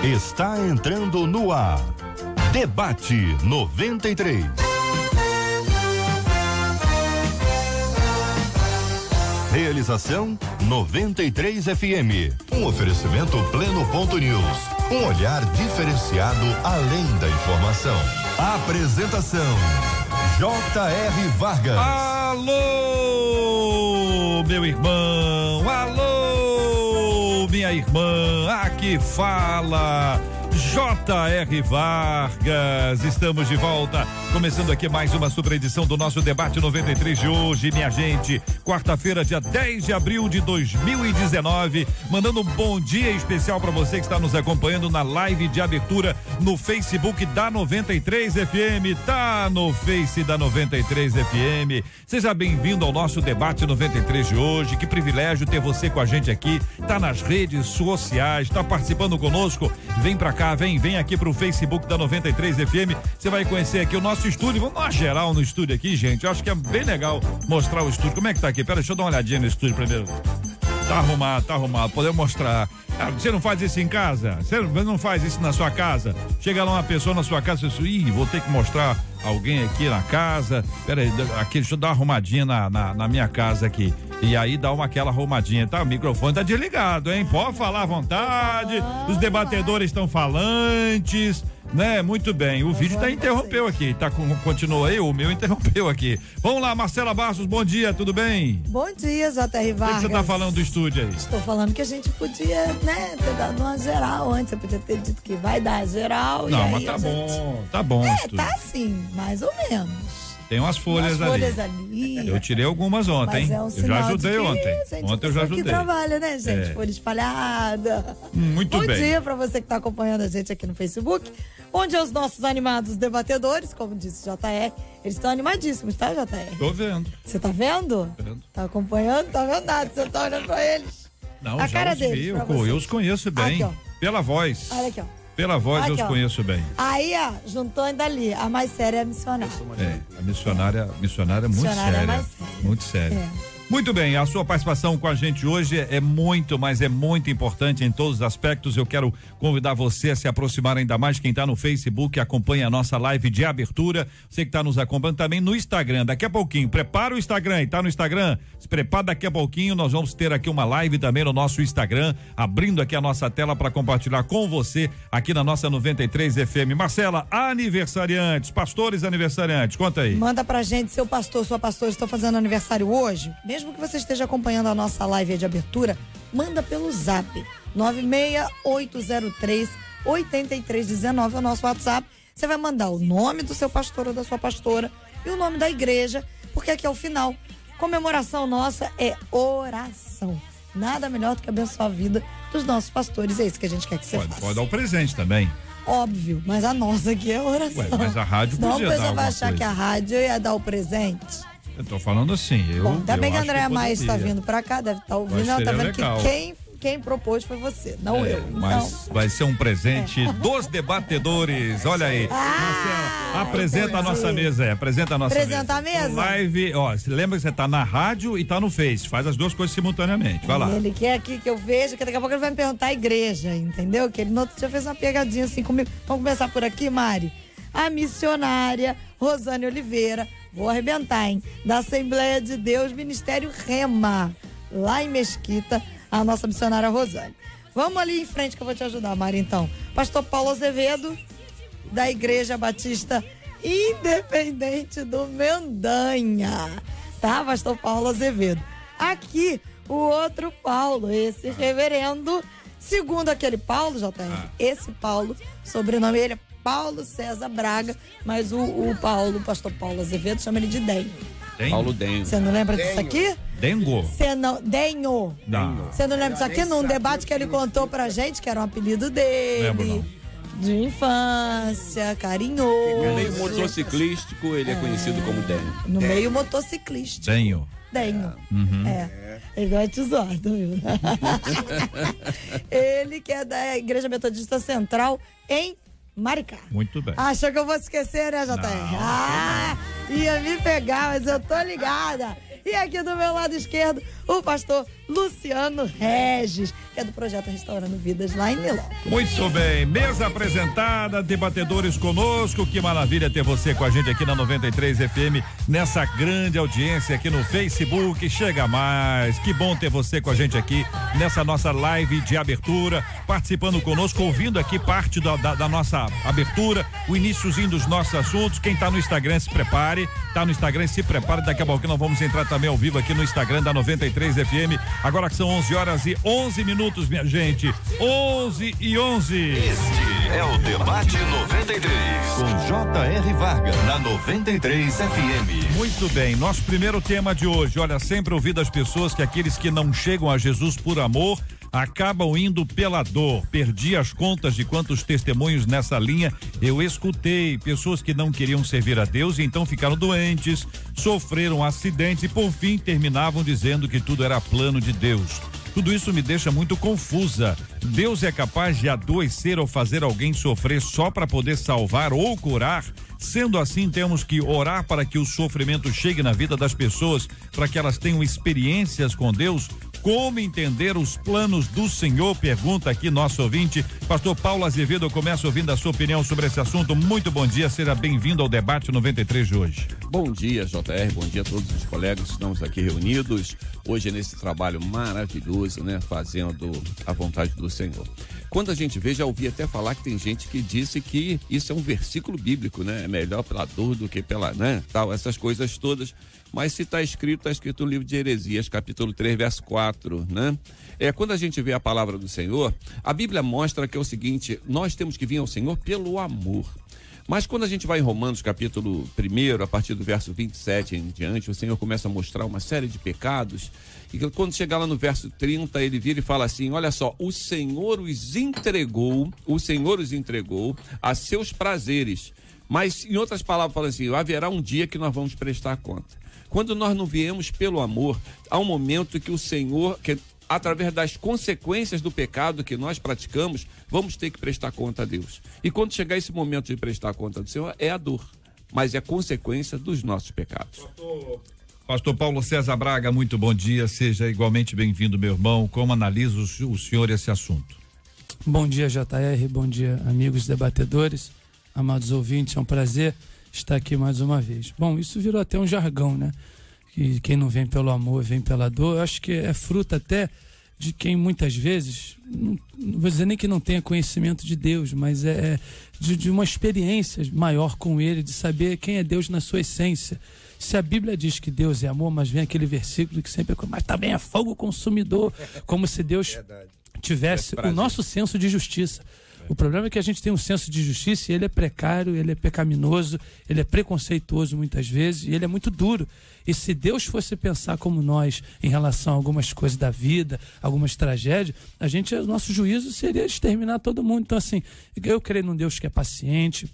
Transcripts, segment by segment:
Está entrando no ar. Debate 93. Realização 93 FM. Um oferecimento Pleno.news. Um olhar diferenciado além da informação. Apresentação J.R. Vargas. Alô, meu irmão. Alô, minha irmã. Aqui fala J.R. Vargas. Estamos de volta, começando aqui mais uma super edição do nosso Debate 93 de hoje, minha gente. Quarta-feira, dia 10 de abril de 2019. Mandando um bom dia especial para você que está nos acompanhando na live de abertura no Facebook da 93 FM. Tá no Face da 93 FM. Seja bem-vindo ao nosso Debate 93 de hoje. Que privilégio ter você com a gente aqui. Tá nas redes sociais, tá participando conosco. Vem pra cá, vem aqui pro Facebook da 93 FM. Você vai conhecer aqui o nosso estúdio. Vamos dar uma geral no estúdio aqui, gente. Eu acho que é bem legal mostrar o estúdio. Como é que tá aqui? Pera, deixa eu dar uma olhadinha no estúdio primeiro. Tá arrumado. Podemos mostrar. Você não faz isso em casa? Você não faz isso na sua casa? Chega lá uma pessoa na sua casa e diz, vou ter que mostrar alguém aqui na casa. Pera aí, aqui, deixa eu dar uma arrumadinha na minha casa aqui. E aí dá aquela arrumadinha, tá? O microfone tá desligado, hein? Pode falar à vontade. Os debatedores estão falantes, né? Muito bem. O vídeo interrompeu aqui. Continua aí, o meu interrompeu aqui. Vamos lá, Marcela Bastos, bom dia, tudo bem? Bom dia, J.R. Vargas. O que você tá falando do estúdio aí? Estou falando que a gente podia, né, ter dado uma geral antes. Você podia ter dito que vai dar geral. Não, e mas aí tá bom. Tá assim, mais ou menos. Tem umas folhas ali. Eu tirei algumas ontem. Mas é um eu já ajudei ontem. Ontem eu já ajudei. Que trabalha, né, gente? Folha espalhada. Muito bem. Bom dia pra você que tá acompanhando a gente aqui no Facebook, onde os nossos animados debatedores, como disse o JR, eles estão animadíssimos, tá, JR? Tô vendo. Você tá vendo? Tá acompanhando? Tá vendo nada? Você tá olhando pra eles? Não, a cara deles, eu os conheço bem. Aqui, pela voz. Olha aqui, ó. Pela voz eu os conheço bem. Aí, ó, juntou ainda ali. A mais séria é a missionária. A missionária é muito séria. É mais séria. Muito séria. Muito bem, a sua participação com a gente hoje é muito, mas é muito importante em todos os aspectos. Eu quero convidar você a se aproximar ainda mais. Quem está no Facebook, acompanha a nossa live de abertura. Você que está nos acompanhando também no Instagram. Daqui a pouquinho, prepara o Instagram. Está no Instagram? Se prepara, daqui a pouquinho nós vamos ter aqui uma live também no nosso Instagram, abrindo aqui a nossa tela para compartilhar com você aqui na nossa 93 FM. Marcela, aniversariantes, pastores aniversariantes, conta aí. Manda pra gente, seu pastor, sua pastora, estão fazendo aniversário hoje? Mesmo que você esteja acompanhando a nossa live de abertura, manda pelo zap 96803-8319 é o nosso WhatsApp. Você vai mandar o nome do seu pastor ou da sua pastora e o nome da igreja, porque aqui ao final, comemoração nossa é oração. Nada melhor do que abençoar a vida dos nossos pastores. É isso que a gente quer que você faça. Pode dar o presente também. Óbvio, mas a nossa aqui é oração. Mas a rádio podia dar alguma coisa. Senão a pessoa vai achar que a rádio ia dar o presente. Eu tô falando assim, Ainda bem que a Andréa Maia está vindo pra cá, deve estar ouvindo, ela tá vendo legal. Que quem propôs foi você, não eu. Mas vai ser um presente dos debatedores, olha aí. Marcela, apresenta a nossa mesa, apresenta a nossa mesa. Apresenta a mesa? Live, lembra que você tá na rádio e tá no Face, faz as duas coisas simultaneamente, vai lá. Ele quer aqui que eu veja, que daqui a pouco ele vai me perguntar a igreja, entendeu? Que ele no outro dia fez uma pegadinha assim comigo. Vamos começar por aqui, Mari? A missionária Rosane Oliveira, vou arrebentar, hein? Da Assembleia de Deus, Ministério Rema, lá em Mesquita, a nossa missionária Rosane. Vamos ali em frente que eu vou te ajudar, Mari, então. Pastor Paulo Azevedo, da Igreja Batista Independente do Mendanha, tá? Pastor Paulo Azevedo. Aqui, o outro Paulo, esse reverendo, segundo aquele Paulo, JR, esse Paulo, sobrenome ele é Paulo César Braga, mas o pastor Paulo Azevedo, chama ele de Denho. Paulo Denho. Você não lembra disso aqui? Dengo. Denho. Você não lembra disso aqui? Num debate que ele contou pra gente, que era um apelido dele. Lembro, não. De infância, carinhoso. No meio motociclístico, ele é conhecido como Denho. No meio motociclístico. Denho. Ele vai te zoar, tá vendo? Ele que é da Igreja Metodista Central em Maricá. Muito bem. Achou que eu vou esquecer, né, JR? Ia me pegar, mas eu tô ligada. E aqui do meu lado esquerdo, o pastor Luciano Regis, que é do projeto Restaurando Vidas lá em Nilópolis. Muito bem, mesa apresentada, debatedores conosco, que maravilha ter você com a gente aqui na 93 FM, nessa grande audiência aqui no Facebook. Chega mais, que bom ter você com a gente aqui nessa nossa live de abertura, participando conosco, ouvindo aqui parte da nossa abertura, o iniciozinho dos nossos assuntos. Quem tá no Instagram se prepare, daqui a pouco nós vamos entrar também ao vivo aqui no Instagram da 93 FM, agora que são 11h01, minha gente, 11h11. Este é o Debate 93, com J.R. Vargas, na 93 FM. Muito bem, nosso primeiro tema de hoje, olha, sempre ouvi das pessoas que aqueles que não chegam a Jesus por amor acabam indo pela dor. Perdi as contas de quantos testemunhos nessa linha eu escutei. Pessoas que não queriam servir a Deus e então ficaram doentes, sofreram acidentes e por fim terminavam dizendo que tudo era plano de Deus. Tudo isso me deixa muito confusa. Deus é capaz de adoecer ou fazer alguém sofrer só para poder salvar ou curar? Sendo assim, temos que orar para que o sofrimento chegue na vida das pessoas, para que elas tenham experiências com Deus. Como entender os planos do Senhor? Pergunta aqui nosso ouvinte, pastor Paulo Azevedo. Eu começo ouvindo a sua opinião sobre esse assunto. Muito bom dia, seja bem-vindo ao Debate 93 de hoje. Bom dia, JR, bom dia a todos os colegas que estamos aqui reunidos hoje nesse trabalho maravilhoso, né? Fazendo a vontade do Senhor. Quando a gente vê, já ouvi até falar que tem gente que disse que isso é um versículo bíblico, né? É melhor pela dor do que pela, né? Tal, essas coisas todas. Mas se está escrito no livro de Heresias, capítulo 3, verso 4, né? Quando a gente vê a palavra do Senhor, a Bíblia mostra que é o seguinte: nós temos que vir ao Senhor pelo amor. Mas quando a gente vai em Romanos, capítulo 1, a partir do verso 27 em diante, o Senhor começa a mostrar uma série de pecados. E quando chegar lá no verso 30, ele vira e fala assim: olha só, o Senhor os entregou a seus prazeres. Mas, em outras palavras, fala assim: haverá um dia que nós vamos prestar conta. Quando nós não viemos pelo amor, há um momento que o Senhor, através das consequências do pecado que nós praticamos, vamos ter que prestar conta a Deus. E quando chegar esse momento de prestar conta do Senhor, é a dor, mas é consequência dos nossos pecados. Pastor Paulo César Braga, muito bom dia, seja igualmente bem-vindo, meu irmão. Como analisa o senhor esse assunto? Bom dia, JR, bom dia, amigos debatedores, amados ouvintes, é um prazer estar aqui mais uma vez. Bom, isso virou até um jargão, né? Que quem não vem pelo amor, vem pela dor. Eu acho que é fruto até de quem muitas vezes, não vou dizer nem que não tenha conhecimento de Deus, mas de uma experiência maior com Ele, de saber quem é Deus na sua essência. Se a Bíblia diz que Deus é amor, mas vem aquele versículo que sempre é, mas também é fogo consumidor, como se Deus tivesse o nosso senso de justiça. O problema é que a gente tem um senso de justiça e ele é precário, ele é pecaminoso, ele é preconceituoso muitas vezes e ele é muito duro. E se Deus fosse pensar como nós em relação a algumas coisas da vida, algumas tragédias, o nosso juízo seria exterminar todo mundo. Então, assim, eu creio num Deus que é paciente,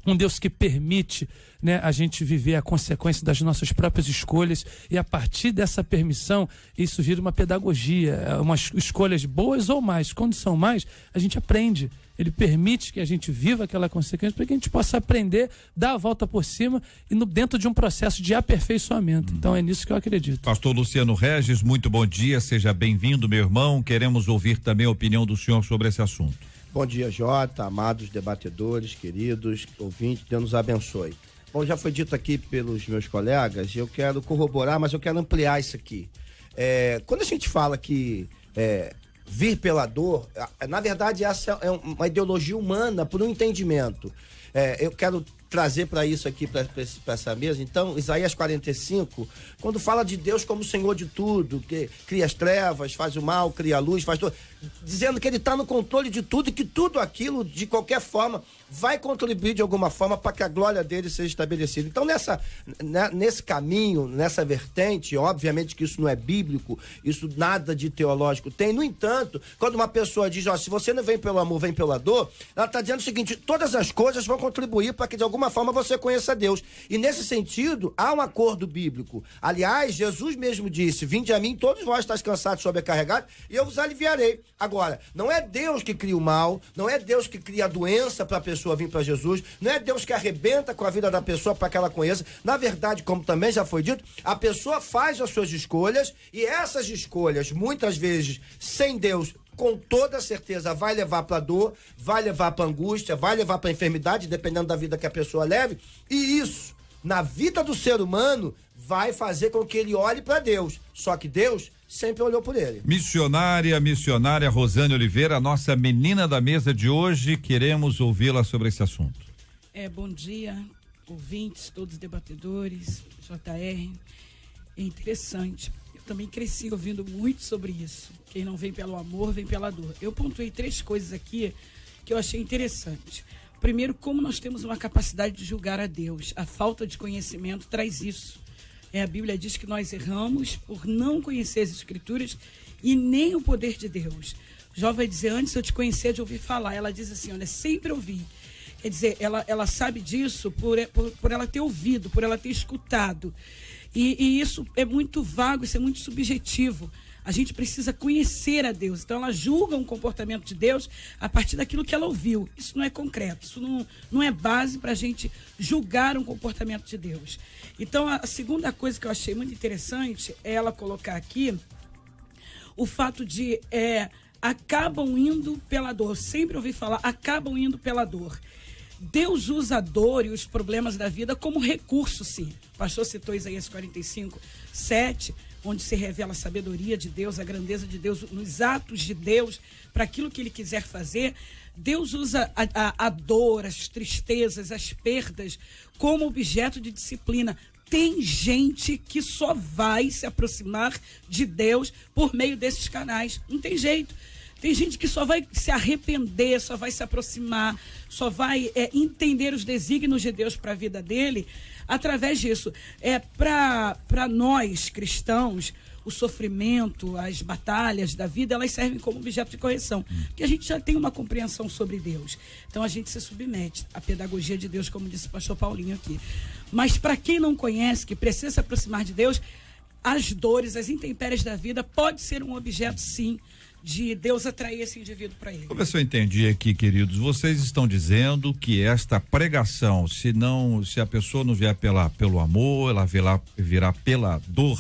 um Deus que permite, né, a gente viver a consequência das nossas próprias escolhas e a partir dessa permissão, isso vira uma pedagogia, umas escolhas boas ou mais. Quando são mais, a gente aprende. Ele permite que a gente viva aquela consequência para que a gente possa aprender, dar a volta por cima e dentro de um processo de aperfeiçoamento. Então é nisso que eu acredito. Pastor Luciano Regis, muito bom dia, seja bem-vindo, meu irmão. Queremos ouvir também a opinião do senhor sobre esse assunto. Bom dia, Jota, amados debatedores, queridos ouvintes, Deus nos abençoe. Bom, já foi dito aqui pelos meus colegas, eu quero corroborar, mas eu quero ampliar isso aqui. Quando a gente fala que vir pela dor, na verdade essa é uma ideologia humana por um entendimento. Eu quero trazer para isso aqui, para essa mesa. Então, Isaías 45, quando fala de Deus como o Senhor de tudo, que cria as trevas, faz o mal, cria a luz, faz tudo, dizendo que ele está no controle de tudo e que tudo aquilo, de qualquer forma, vai contribuir de alguma forma para que a glória dele seja estabelecida. Então, nesse caminho, nessa vertente, obviamente que isso não é bíblico, isso nada de teológico tem. No entanto, quando uma pessoa diz, se você não vem pelo amor, vem pela dor, ela está dizendo o seguinte: todas as coisas vão contribuir para que de alguma alguma forma você conheça Deus. E nesse sentido, há um acordo bíblico. Aliás, Jesus mesmo disse: vinde a mim, todos vós estáis cansados e sobrecarregados, e eu vos aliviarei. Agora, não é Deus que cria o mal, não é Deus que cria a doença para a pessoa vir para Jesus, não é Deus que arrebenta com a vida da pessoa para que ela conheça. Na verdade, como também já foi dito, a pessoa faz as suas escolhas, e essas escolhas, muitas vezes, sem Deus, com toda certeza vai levar para dor, vai levar para angústia, vai levar para enfermidade, dependendo da vida que a pessoa leve. E isso, na vida do ser humano, vai fazer com que ele olhe para Deus. Só que Deus sempre olhou por ele. Missionária Rosane Oliveira, a nossa menina da mesa de hoje, queremos ouvi-la sobre esse assunto. Bom dia, ouvintes, todos debatedores, JR. É interessante. Eu também cresci ouvindo muito sobre isso. Quem não vem pelo amor, vem pela dor. Eu pontuei 3 coisas aqui que eu achei interessante. Primeiro, como nós temos uma capacidade de julgar a Deus. A falta de conhecimento traz isso. A Bíblia diz que nós erramos por não conhecer as Escrituras e nem o poder de Deus. Jó vai dizer: antes eu te conhecer de ouvir falar. Ela diz assim: olha, sempre ouvi. Quer dizer, ela sabe disso por ela ter ouvido, por ela ter escutado. E isso é muito vago, isso é muito subjetivo. A gente precisa conhecer a Deus. Então ela julga um comportamento de Deus a partir daquilo que ela ouviu. Isso não é concreto, isso não é base para a gente julgar um comportamento de Deus. Então a segunda coisa que eu achei muito interessante é ela colocar aqui o fato de acabam indo pela dor. Eu sempre ouvi falar, acabam indo pela dor. Deus usa a dor e os problemas da vida como recurso, sim. O pastor citou Isaías 45:7, onde se revela a sabedoria de Deus, a grandeza de Deus, nos atos de Deus, para aquilo que ele quiser fazer. Deus usa a dor, as tristezas, as perdas como objeto de disciplina. Tem gente que só vai se aproximar de Deus por meio desses canais. Não tem jeito. Tem gente que só vai se arrepender, só vai se aproximar, só vai entender os desígnios de Deus para a vida dele através disso. Para nós, cristãos, o sofrimento, as batalhas da vida, elas servem como objeto de correção. Porque a gente já tem uma compreensão sobre Deus. Então a gente se submete à pedagogia de Deus, como disse o pastor Paulinho aqui. Mas para quem não conhece, que precisa se aproximar de Deus, as dores, as intempéries da vida pode ser um objeto, sim, de Deus atrair esse indivíduo para ele. Vamos ver se eu entendi aqui, queridos. Vocês estão dizendo que esta pregação, se a pessoa não vier pelo amor, ela virá pela dor,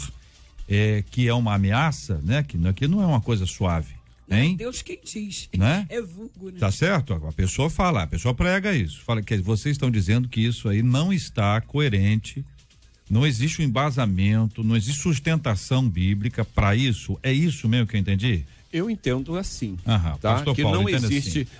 que é uma ameaça, né? Que não é uma coisa suave, hein? Deus quem diz, né? É vulgo, né? Tá certo? A pessoa fala, a pessoa prega isso. Fala que vocês estão dizendo que isso aí não está coerente, não existe um embasamento, não existe sustentação bíblica para isso. É isso mesmo que eu entendi? Eu entendo assim, tá? Que Paulo,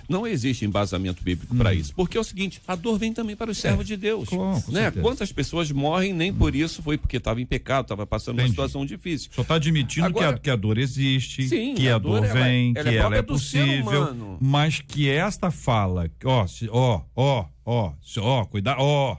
não existe embasamento bíblico para isso, porque é o seguinte: a dor vem também para os servos de Deus, com né? Quantas pessoas morrem nem por isso, foi porque estava em pecado, estava passando uma situação difícil. Só está admitindo agora, que a dor existe, sim, que a dor vem, que ela é possível, mas que esta fala, cuidado,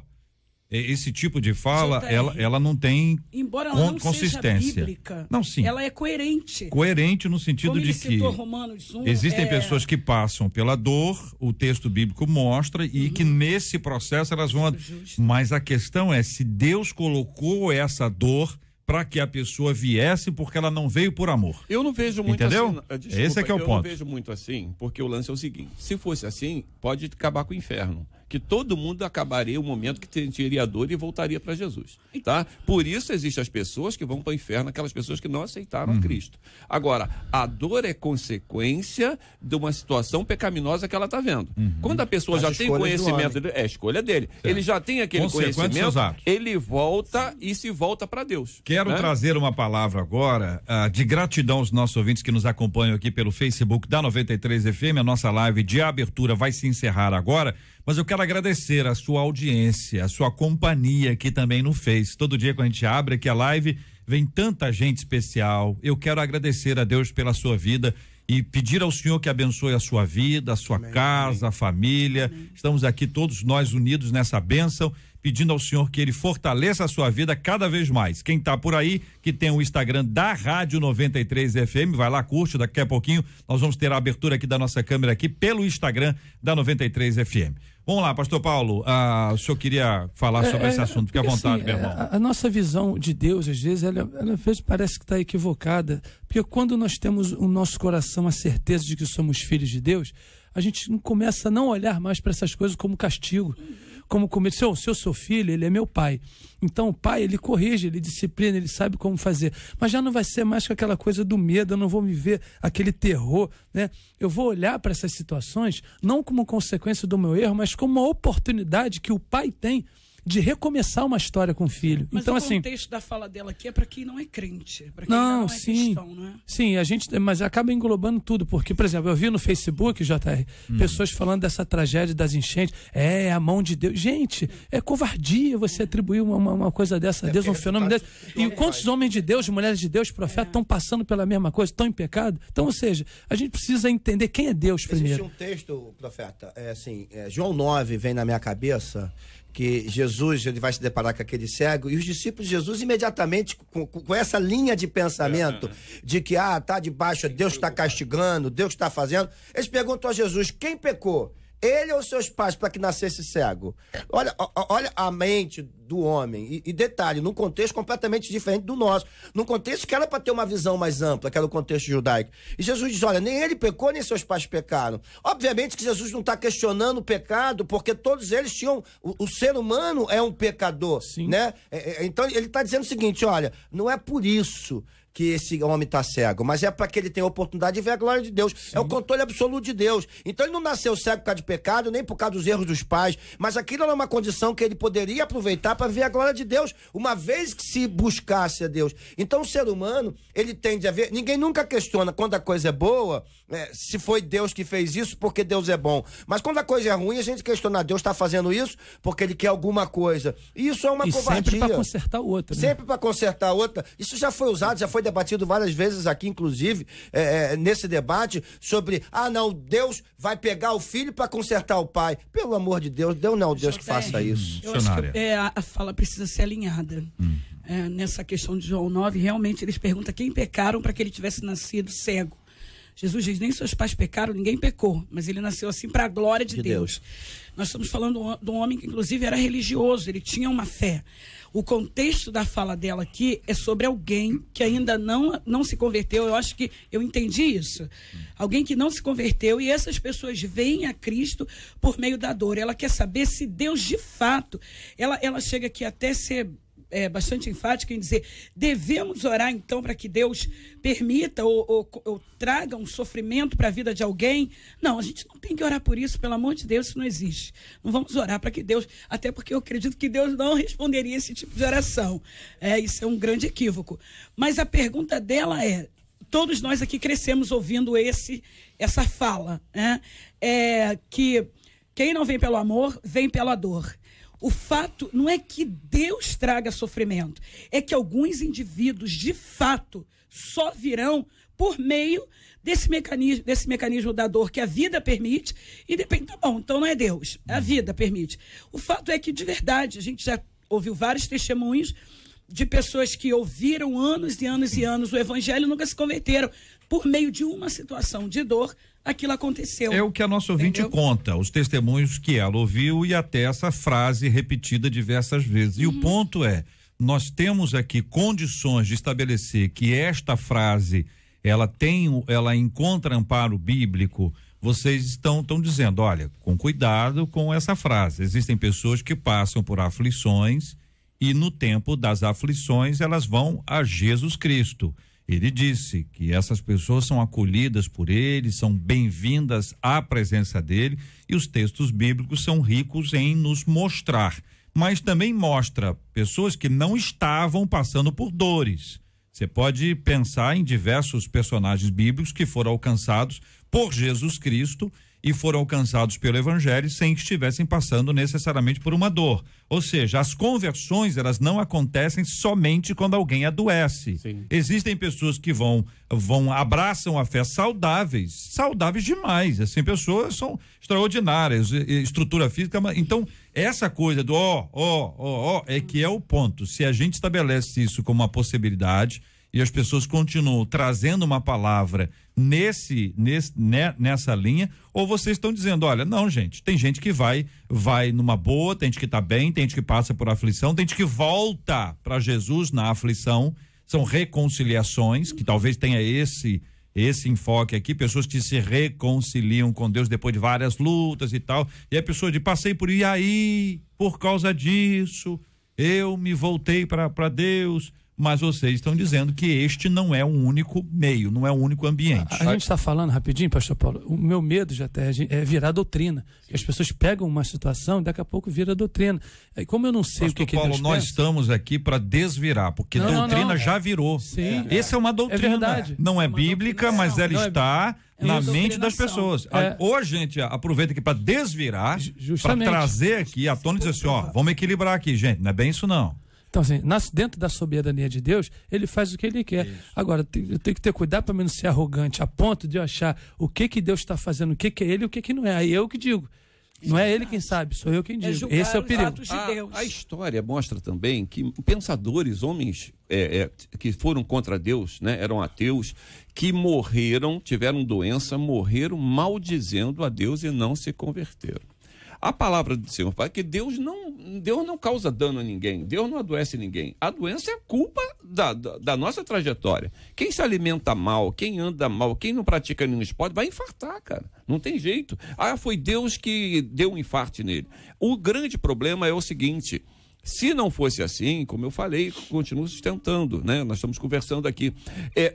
esse tipo de fala, ela não tem embora ela não consistência. Seja bíblica, não, sim. Ela é coerente. Coerente no sentido como de que Romanos 1, existem pessoas que passam pela dor, o texto bíblico mostra, e que nesse processo elas vão... Mas a questão é se Deus colocou essa dor para que a pessoa viesse porque ela não veio por amor. Eu não vejo muito Entendeu? assim. Desculpa, esse é que é o ponto. Eu não vejo muito assim, porque o lance é o seguinte: se fosse assim, pode acabar com o inferno. Que todo mundo acabaria o momento que sentiria dor e voltaria para Jesus, tá? Por isso existem as pessoas que vão para o inferno, aquelas pessoas que não aceitaram Cristo. Agora, a dor é consequência de uma situação pecaminosa que ela está vendo. Quando a pessoa já tem conhecimento, é a escolha dele. Certo. Ele já tem aquele conhecimento, ele volta e se volta para Deus. Quero trazer uma palavra agora de gratidão aos nossos ouvintes que nos acompanham aqui pelo Facebook da 93 FM. A nossa live de abertura vai se encerrar agora, mas eu quero agradecer a sua audiência, a sua companhia aqui também no Face. Todo dia que a gente abre aqui a live, vem tanta gente especial. Eu quero agradecer a Deus pela sua vida e pedir ao Senhor que abençoe a sua vida, a sua casa, a família. Estamos aqui todos nós unidos nessa bênção, pedindo ao Senhor que Ele fortaleça a sua vida cada vez mais. Quem tá por aí, que tem o Instagram da Rádio 93 FM, vai lá, curte, daqui a pouquinho nós vamos ter a abertura aqui da nossa câmera aqui pelo Instagram da 93 FM. Vamos lá, pastor Paulo, o senhor queria falar sobre esse assunto, fique à vontade, meu irmão. A nossa visão de Deus, às vezes, ela às vezes parece que está equivocada, porque quando nós temos no nosso coração a certeza de que somos filhos de Deus, a gente começa a não olhar mais para essas coisas como castigo, se eu sou filho, ele é meu pai. Então o pai, ele corrige, ele disciplina, ele sabe como fazer. Mas já não vai ser mais com aquela coisa do medo, eu não vou viver aquele terror, né? Eu vou olhar para essas situações não como consequência do meu erro, mas como uma oportunidade que o pai tem de recomeçar uma história com o filho. Mas então, o assim, contexto da fala dela aqui é para quem não é crente, para quem não é cristão, não é? Sim, mas acaba englobando tudo, porque, por exemplo, eu vi no Facebook, JR, pessoas falando dessa tragédia das enchentes, a mão de Deus. Gente, é covardia você atribuir uma coisa dessa a Deus, um fenômeno desse. E quantos homens de Deus, mulheres de Deus, profetas, estão passando pela mesma coisa, estão em pecado? Então, ou seja, a gente precisa entender quem é Deus primeiro. Existe um texto, profeta, João 9 vem na minha cabeça, que Jesus ele vai se deparar com aquele cego e os discípulos de Jesus imediatamente com essa linha de pensamento de que tá debaixo, Deus está castigando, Deus está fazendo, eles perguntam a Jesus, quem pecou? Ele ou seus pais para que nascesse cego? Olha a mente do homem. E detalhe, num contexto completamente diferente do nosso. Num contexto que era para ter uma visão mais ampla, que era o contexto judaico. E Jesus diz, olha, nem ele pecou, nem seus pais pecaram. Obviamente que Jesus não está questionando o pecado, porque todos eles tinham... O ser humano é um pecador, sim, né? Então ele está dizendo o seguinte, olha, não é por isso que esse homem está cego, mas é para que ele tenha a oportunidade de ver a glória de Deus. Sim. É o controle absoluto de Deus. Então ele não nasceu cego por causa de pecado, nem por causa dos erros dos pais, mas aquilo era uma condição que ele poderia aproveitar para ver a glória de Deus, uma vez que se buscasse a Deus. Então o ser humano, ele tende a ver, ninguém nunca questiona quando a coisa é boa, se foi Deus que fez isso, porque Deus é bom. Mas quando a coisa é ruim, a gente questiona, Deus está fazendo isso porque ele quer alguma coisa. E isso é uma covardia. Sempre para consertar outra, né? Sempre para consertar outra. Isso já foi usado, já foi debatido várias vezes aqui, inclusive, nesse debate, sobre, não, Deus vai pegar o filho para consertar o pai. Pelo amor de Deus, Deus não é o Deus que faça isso. Eu acho que a fala precisa ser alinhada. Nessa questão de João 9, realmente eles perguntam quem pecaram para que ele tivesse nascido cego. Jesus diz, nem seus pais pecaram, ninguém pecou, mas ele nasceu assim para a glória de Deus. Nós estamos falando de um homem que inclusive era religioso, ele tinha uma fé. O contexto da fala dela aqui é sobre alguém que ainda não se converteu. Eu acho que eu entendi isso. Alguém que não se converteu e essas pessoas veem a Cristo por meio da dor. Ela quer saber se Deus de fato, ela chega aqui até ser bastante enfática em dizer, devemos orar então para que Deus permita ou traga um sofrimento para a vida de alguém? Não, a gente não tem que orar por isso, pelo amor de Deus, isso não existe. Não vamos orar para que Deus, até porque eu acredito que Deus não responderia esse tipo de oração. Isso é um grande equívoco. Mas a pergunta dela todos nós aqui crescemos ouvindo essa fala, né? Que quem não vem pelo amor, vem pela dor. O fato não é que Deus traga sofrimento, é que alguns indivíduos, de fato, só virão por meio desse mecanismo da dor que a vida permite, e depende, tá bom, então não é Deus, a vida permite. O fato é que, de verdade, a gente já ouviu vários testemunhos de pessoas que ouviram anos e anos e anos o evangelho e nunca se converteram. Por meio de uma situação de dor, aquilo aconteceu. É o que a nossa ouvinte conta, os testemunhos que ela ouviu e até essa frase repetida diversas vezes. E o ponto nós temos aqui condições de estabelecer que esta frase, ela encontra amparo bíblico. Vocês estão dizendo, olha, com cuidado com essa frase. Existem pessoas que passam por aflições e no tempo das aflições elas vão a Jesus Cristo. Ele disse que essas pessoas são acolhidas por ele, são bem-vindas à presença dele, e os textos bíblicos são ricos em nos mostrar, mas também mostra pessoas que não estavam passando por dores. Você pode pensar em diversos personagens bíblicos que foram alcançados por Jesus Cristo e foram alcançados pelo evangelho sem que estivessem passando necessariamente por uma dor. Ou seja, as conversões, elas não acontecem somente quando alguém adoece. Sim. Existem pessoas que abraçam a fé saudáveis demais, assim, pessoas são extraordinárias, estrutura física, então essa coisa do é que é o ponto. Se a gente estabelece isso como uma possibilidade e as pessoas continuam trazendo uma palavra nessa linha, ou vocês estão dizendo, olha, não, gente, tem gente que vai numa boa, tem gente que tá bem, tem gente que passa por aflição, tem gente que volta para Jesus na aflição, são reconciliações, que talvez tenha esse enfoque aqui, pessoas que se reconciliam com Deus depois de várias lutas e tal, e a pessoa passei por, e aí, por causa disso, eu me voltei para Deus. Mas vocês estão dizendo que este não é um único meio, não é um único ambiente. A gente está falando rapidinho, pastor Paulo, o meu medo já é virar doutrina. Que as pessoas pegam uma situação e daqui a pouco vira doutrina. E como eu não sei pastor o que Paulo, Deus nós pensa, estamos aqui para desvirar, porque doutrina já virou. Sim. Essa é uma doutrina. É verdade. Não é bíblica, mas ela está na mente das pessoas. Ou a gente aproveita aqui para desvirar, para trazer aqui à tona e dizer assim, ó, vamos equilibrar aqui, gente, não é bem isso não. Então, assim, dentro da soberania de Deus, ele faz o que ele quer. Isso. Agora, eu tenho que ter cuidado para não ser arrogante, a ponto de eu achar o que Deus está fazendo, o que é ele e o que não é. Aí eu que digo. Não é ele quem sabe, sou eu quem digo. Esse é o perigo. A história mostra também que pensadores, homens que foram contra Deus, né, eram ateus, que morreram, tiveram doença, morreram maldizendo a Deus e não se converteram. A palavra do Senhor fala que Deus não causa dano a ninguém, Deus não adoece ninguém. A doença é culpa da nossa trajetória. Quem se alimenta mal, quem anda mal, quem não pratica nenhum esporte, vai infartar, cara. Não tem jeito. Foi Deus que deu um infarte nele. O grande problema é o seguinte: se não fosse assim, como eu falei, continuo sustentando, né? Nós estamos conversando aqui.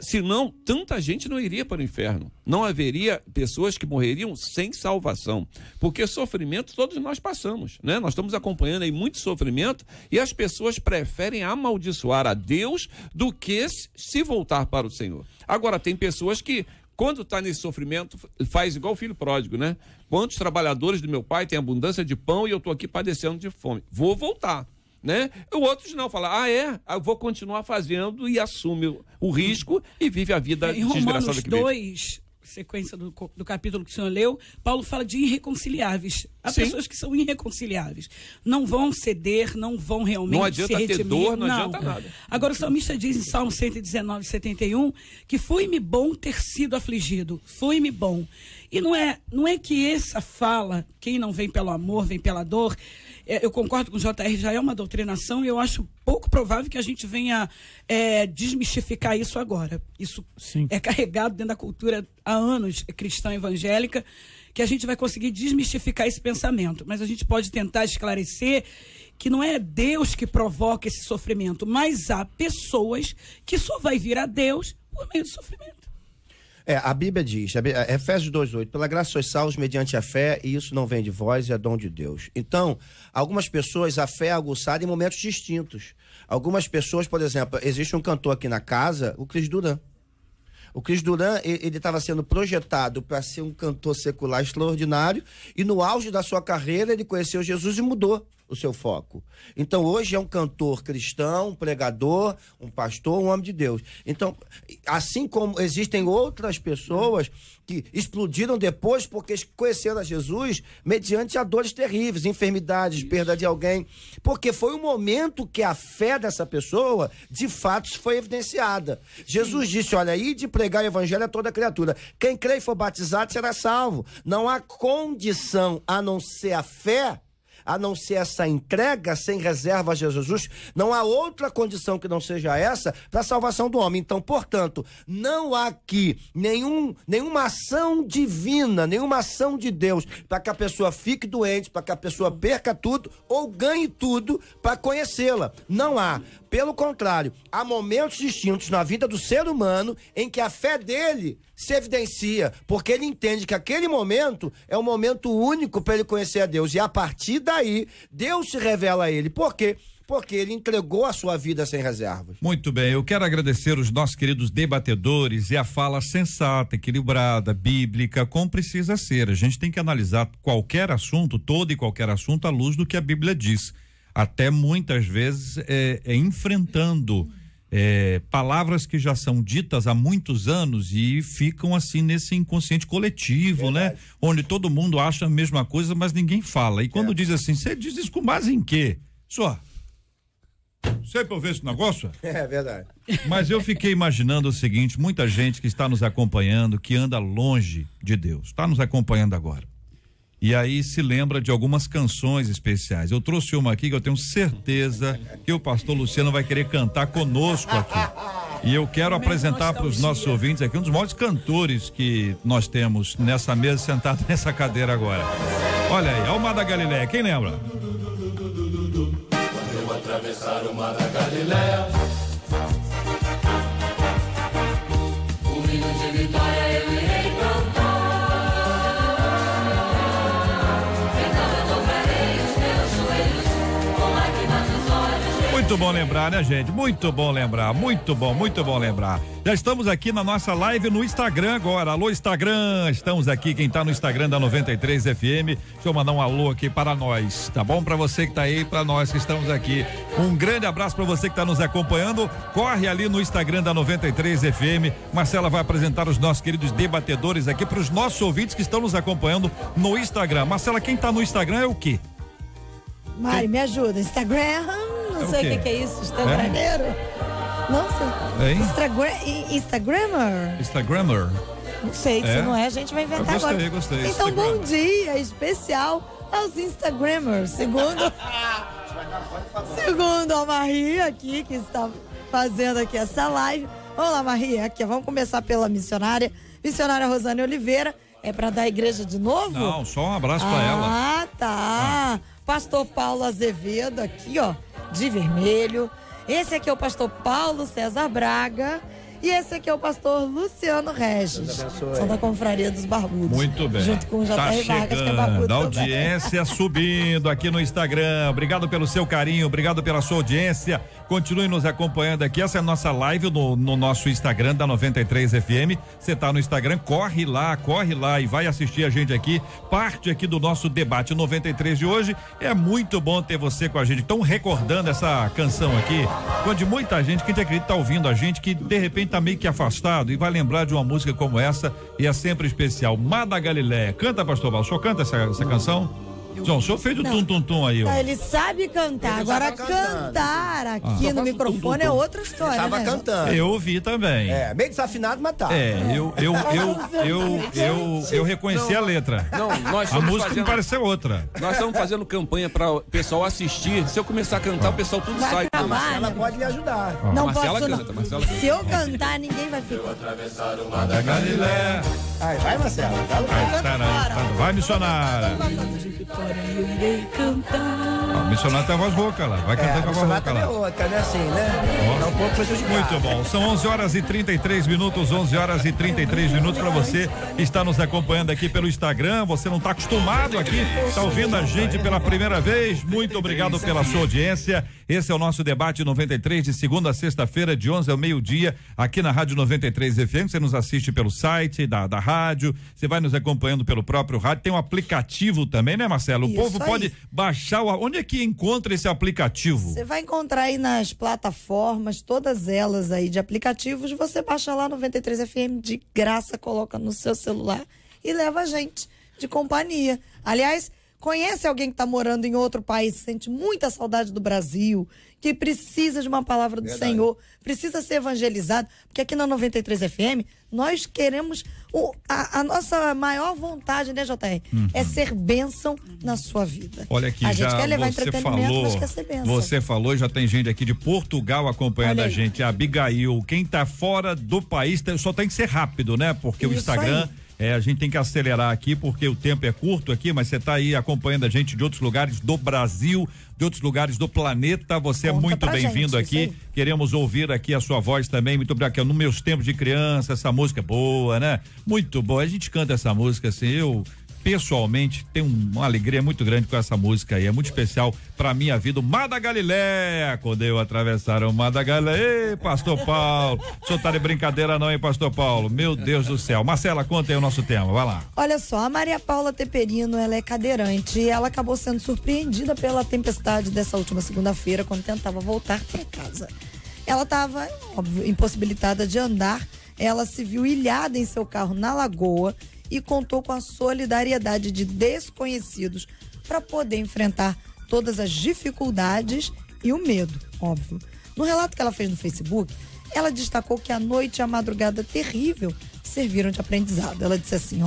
Senão, tanta gente não iria para o inferno. Não haveria pessoas que morreriam sem salvação. Porque sofrimento todos nós passamos, né? Nós estamos acompanhando aí muito sofrimento e as pessoas preferem amaldiçoar a Deus do que se voltar para o Senhor. Agora, tem pessoas que, quando está nesse sofrimento, faz igual o filho pródigo, né? Quantos trabalhadores do meu pai têm abundância de pão e eu estou aqui padecendo de fome? Vou voltar. Né? Outros não, falam, eu vou continuar fazendo e assume o risco e vive a vida desgraçada que vive. Em Romanos 2, sequência do capítulo que o senhor leu, Paulo fala de irreconciliáveis. Há pessoas que são irreconciliáveis. Não vão ceder, não vão realmente não adianta se redimir. Ter dor, não adianta nada. Agora o salmista diz em Salmo 119, 71, que foi-me bom ter sido afligido. Foi-me bom. E não é que essa fala, quem não vem pelo amor, vem pela dor. Eu concordo com o JR, já é uma doutrinação e eu acho pouco provável que a gente venha desmistificar isso agora. Isso Sim. É carregado dentro da cultura há anos cristã evangélica, que a gente vai conseguir desmistificar esse pensamento. Mas a gente pode tentar esclarecer que não é Deus que provoca esse sofrimento, mas há pessoas que só vai vir a Deus por meio do sofrimento. A Bíblia diz, Efésios 2:8, pela graça sois salvos mediante a fé, e isso não vem de vós, é dom de Deus. Então, algumas pessoas, a fé é aguçada em momentos distintos. Algumas pessoas, por exemplo, existe um cantor aqui na casa, o Cris Duran. O Cris Duran, ele estava sendo projetado para ser um cantor secular extraordinário, e no auge da sua carreira ele conheceu Jesus e mudou o seu foco. Então hoje é um cantor cristão, um pregador, um pastor, um homem de Deus. Então, assim como existem outras pessoas que explodiram depois porque conheceram a Jesus mediante a dores terríveis, enfermidades, perda de alguém, porque foi um momento que a fé dessa pessoa de fato foi evidenciada. Jesus disse, olha, ide de pregar o evangelho a toda criatura. Quem crê e for batizado será salvo. Não há condição a não ser a fé, a não ser essa entrega sem reserva a Jesus, não há outra condição que não seja essa para a salvação do homem. Então, portanto, não há aqui nenhuma ação divina, nenhuma ação de Deus para que a pessoa fique doente, para que a pessoa perca tudo ou ganhe tudo para conhecê-la. Não há. Pelo contrário, há momentos distintos na vida do ser humano em que a fé dele se evidencia, porque ele entende que aquele momento é um momento único para ele conhecer a Deus, e a partir daí, Deus se revela a ele. Por quê? Porque ele entregou a sua vida sem reservas. Muito bem, eu quero agradecer os nossos queridos debatedores e a fala sensata, equilibrada, bíblica, como precisa ser. A gente tem que analisar qualquer assunto, todo e qualquer assunto, à luz do que a Bíblia diz. Até muitas vezes enfrentando palavras que já são ditas há muitos anos e ficam assim nesse inconsciente coletivo, né? Onde todo mundo acha a mesma coisa, mas ninguém fala. E quando diz assim, você diz isso com base em quê? Só. Sempre ouvi esse negócio? É verdade. Mas eu fiquei imaginando o seguinte, muita gente que está nos acompanhando, que anda longe de Deus, está nos acompanhando agora. E aí se lembra de algumas canções especiais. Eu trouxe uma aqui que eu tenho certeza que o pastor Luciano vai querer cantar conosco aqui. E eu quero apresentar para os nossos ouvintes aqui um dos maiores cantores que nós temos nessa mesa, sentado nessa cadeira agora. Olha aí, o Mar da Galileia, quem lembra? Quando eu atravessar o Mar da Galileia, um hino de vitória eu irei cantar. Muito bom lembrar, né, gente? Muito bom lembrar, muito bom lembrar. Já estamos aqui na nossa live no Instagram agora. Alô, Instagram, estamos aqui, quem tá no Instagram da 93 FM, deixa eu mandar um alô aqui para nós, tá bom? Para você que tá aí, para nós que estamos aqui. Um grande abraço para você que tá nos acompanhando. Corre ali no Instagram da 93 FM. Marcela vai apresentar os nossos queridos debatedores aqui para os nossos ouvintes que estão nos acompanhando no Instagram. Marcela, quem tá no Instagram é o quê? Mari, me ajuda. Instagram, não sei o que é isso. Instagrameiro? Não sei. Instagrammer? Instagrammer. Não sei, se não é, a gente vai inventar agora. Gostei. Então, bom dia especial aos Instagrammers. Segundo a Maria aqui, que está fazendo aqui essa live. Vamos lá, Maria, aqui, vamos começar pela missionária Rosane Oliveira. É para dar a igreja de novo? Não, só um abraço para ela. Ah, tá. Pastor Paulo Azevedo aqui, ó, de vermelho. Esse aqui é o pastor Paulo César Braga. E esse aqui é o pastor Luciano Regis. São da Confraria dos Barbudos. Muito bem. Junto com o J.R. Tá Vargas, que é barbudo. A audiência subindo aqui no Instagram. Obrigado pelo seu carinho, obrigado pela sua audiência. Continue nos acompanhando aqui. Essa é a nossa live no nosso Instagram da 93 FM. Você tá no Instagram, corre lá e vai assistir a gente aqui. Parte aqui do nosso debate 93 de hoje. É muito bom ter você com a gente. Estão recordando essa canção aqui, onde muita gente que acredita tá ouvindo a gente, que de repente tá meio que afastado e vai lembrar de uma música como essa, e é sempre especial. Mar da Galileia. Canta, pastor Val, o senhor canta essa canção? João, o senhor fez o tum-tum-tum aí, ó. Ele sabe cantar, agora cantar aqui no microfone é outra história, Tava né? cantando. Eu ouvi também. É, meio desafinado, mas tá. Eu reconheci a letra. Não, nós A estamos música me pareceu outra. Nós estamos fazendo campanha para o pessoal assistir. Se eu começar a cantar, o pessoal tudo Vai sai. acabar, Ela né? pode lhe ajudar. Não Marcela posso, canta, não. Marcela canta. Se eu cantar, ninguém vai ficar. atravessar o Mar Da Galileia. Vai, Marcela. Vai, missionária. De vitória eu irei cantar. O missionário tem a voz rouca lá. Vai cantando com a voz rouca também é lá. outra, né? Assim, né? É um pouco prejudicado. Muito bom, são 11 horas e 33 minutos, 11 horas e 33 minutos para você que está nos acompanhando aqui pelo Instagram. Você não está acostumado aqui, está ouvindo a gente pela primeira vez. Muito obrigado pela sua audiência. Esse é o nosso debate 93 de segunda a sexta-feira, de 11 ao meio-dia, aqui na Rádio 93 FM. Você nos assiste pelo site da rádio, você vai nos acompanhando pelo próprio rádio. Tem um aplicativo também, né, Marcelo? O Isso povo aí. pode baixar. Onde é que encontra esse aplicativo? Você vai encontrar aí nas plataformas, todas elas aí de aplicativos, você baixa lá 93 FM de graça, coloca no seu celular e leva a gente de companhia. Aliás, conhece alguém que está morando em outro país, sente muita saudade do Brasil, que precisa de uma palavra do Senhor, precisa ser evangelizado, porque aqui na 93 FM nós queremos, a nossa maior vontade, né, JR? É ser bênção na sua vida. Olha aqui, a gente já quer levar você entretenimento, falou, mas quer ser bênção. você falou, já tem gente aqui de Portugal acompanhando Olha a aí. gente, a Abigail. Quem tá fora do país só tem que ser rápido, né? Porque o Isso Instagram, a gente tem que acelerar aqui porque o tempo é curto aqui, mas você tá aí acompanhando a gente de outros lugares do Brasil, de outros lugares do planeta. Você Conta é muito pra bem-vindo gente, aqui. isso aí. Queremos ouvir aqui a sua voz também. Muito obrigado. Nos meus tempos de criança, essa música é boa, né? Muito boa. A gente canta essa música assim, eu pessoalmente tenho uma alegria muito grande com essa música aí, é muito especial pra minha vida. O Mar da Galileia, quando eu atravessar o Mar da Galileia. Ei, pastor Paulo, o senhor tá de brincadeira não, hein, pastor Paulo? Meu Deus do céu. Marcela, conta aí o nosso tema, vai lá. Olha só, a Maria Paula Teperino, ela é cadeirante e ela acabou sendo surpreendida pela tempestade dessa última segunda-feira, quando tentava voltar para casa. Ela estava, óbvio, impossibilitada de andar, ela se viu ilhada em seu carro na lagoa e contou com a solidariedade de desconhecidos para poder enfrentar todas as dificuldades e o medo, óbvio. No relato que ela fez no Facebook, ela destacou que a noite e a madrugada terrível serviram de aprendizado. Ela disse assim,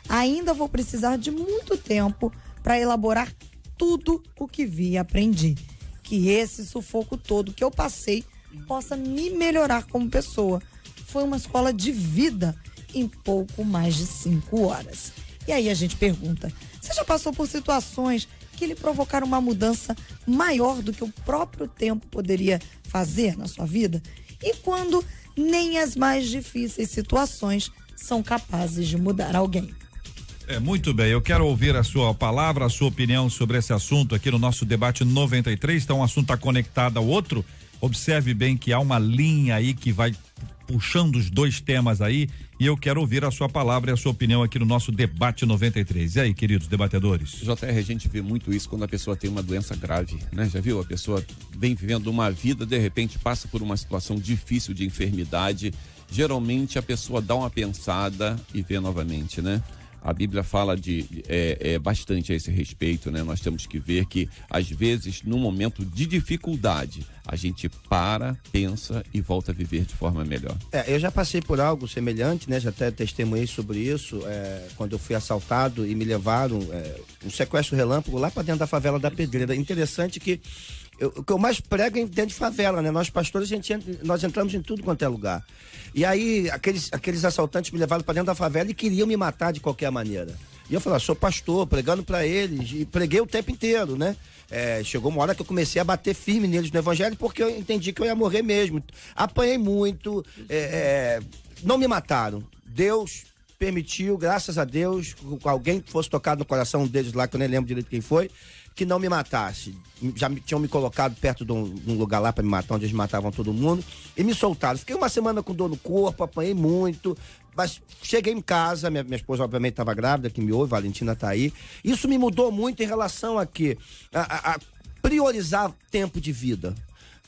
ainda vou precisar de muito tempo para elaborar tudo o que vi e aprendi. Que esse sufoco todo que eu passei possa me melhorar como pessoa. Foi uma escola de vida em pouco mais de 5 horas. E aí a gente pergunta, você já passou por situações que lhe provocaram uma mudança maior do que o próprio tempo poderia fazer na sua vida? E quando nem as mais difíceis situações são capazes de mudar alguém? Muito bem, eu quero ouvir a sua palavra, a sua opinião sobre esse assunto aqui no nosso debate 93. Então, um assunto está conectado ao outro. Observe bem que há uma linha aí que vai puxando os dois temas aí, e eu quero ouvir a sua palavra e a sua opinião aqui no nosso debate 93. E aí, queridos debatedores? JR, a gente vê muito isso quando a pessoa tem uma doença grave, né? Já viu? A pessoa vem vivendo uma vida, de repente passa por uma situação difícil de enfermidade. Geralmente a pessoa dá uma pensada e vê novamente, né? A Bíblia fala bastante a esse respeito, né? Nós temos que ver que, às vezes, num momento de dificuldade, a gente para, pensa e volta a viver de forma melhor. Eu já passei por algo semelhante, né? Já até testemunhei sobre isso, quando eu fui assaltado e me levaram um sequestro relâmpago lá para dentro da favela da Pedreira. Interessante que o que eu mais prego é dentro de favela, né? Nós pastores, nós entramos em tudo quanto é lugar. E aí, aqueles assaltantes me levaram para dentro da favela e queriam me matar de qualquer maneira. E eu falei, sou pastor, pregando para eles, e preguei o tempo inteiro, né? Chegou uma hora que eu comecei a bater firme neles no evangelho, porque eu entendi que eu ia morrer mesmo. Apanhei muito, não me mataram. Deus permitiu, graças a Deus, que alguém fosse tocado no coração deles lá, que eu nem lembro direito quem foi, que não me matasse. Já tinham me colocado perto de um lugar lá para me matar, onde eles matavam todo mundo, e me soltaram. Fiquei uma semana com dor no corpo, apanhei muito, mas cheguei em casa, minha esposa obviamente estava grávida, que me ouve, Valentina tá aí. Isso me mudou muito em relação a quê? A priorizar tempo de vida.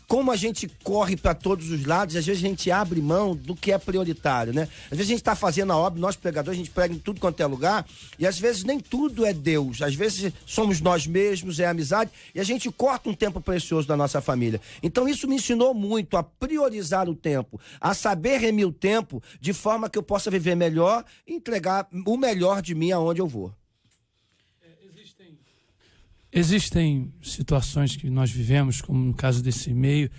Como a gente corre para todos os lados, às vezes a gente abre mão do que é prioritário, né? Às vezes a gente está fazendo a obra, nós pregadores, a gente prega em tudo quanto é lugar, e às vezes nem tudo é Deus, às vezes somos nós mesmos, é amizade, e a gente corta um tempo precioso da nossa família. Então isso me ensinou muito a priorizar o tempo, a saber remir o tempo, de forma que eu possa viver melhor e entregar o melhor de mim aonde eu vou. Existem situações que nós vivemos, como no caso desse e-mail,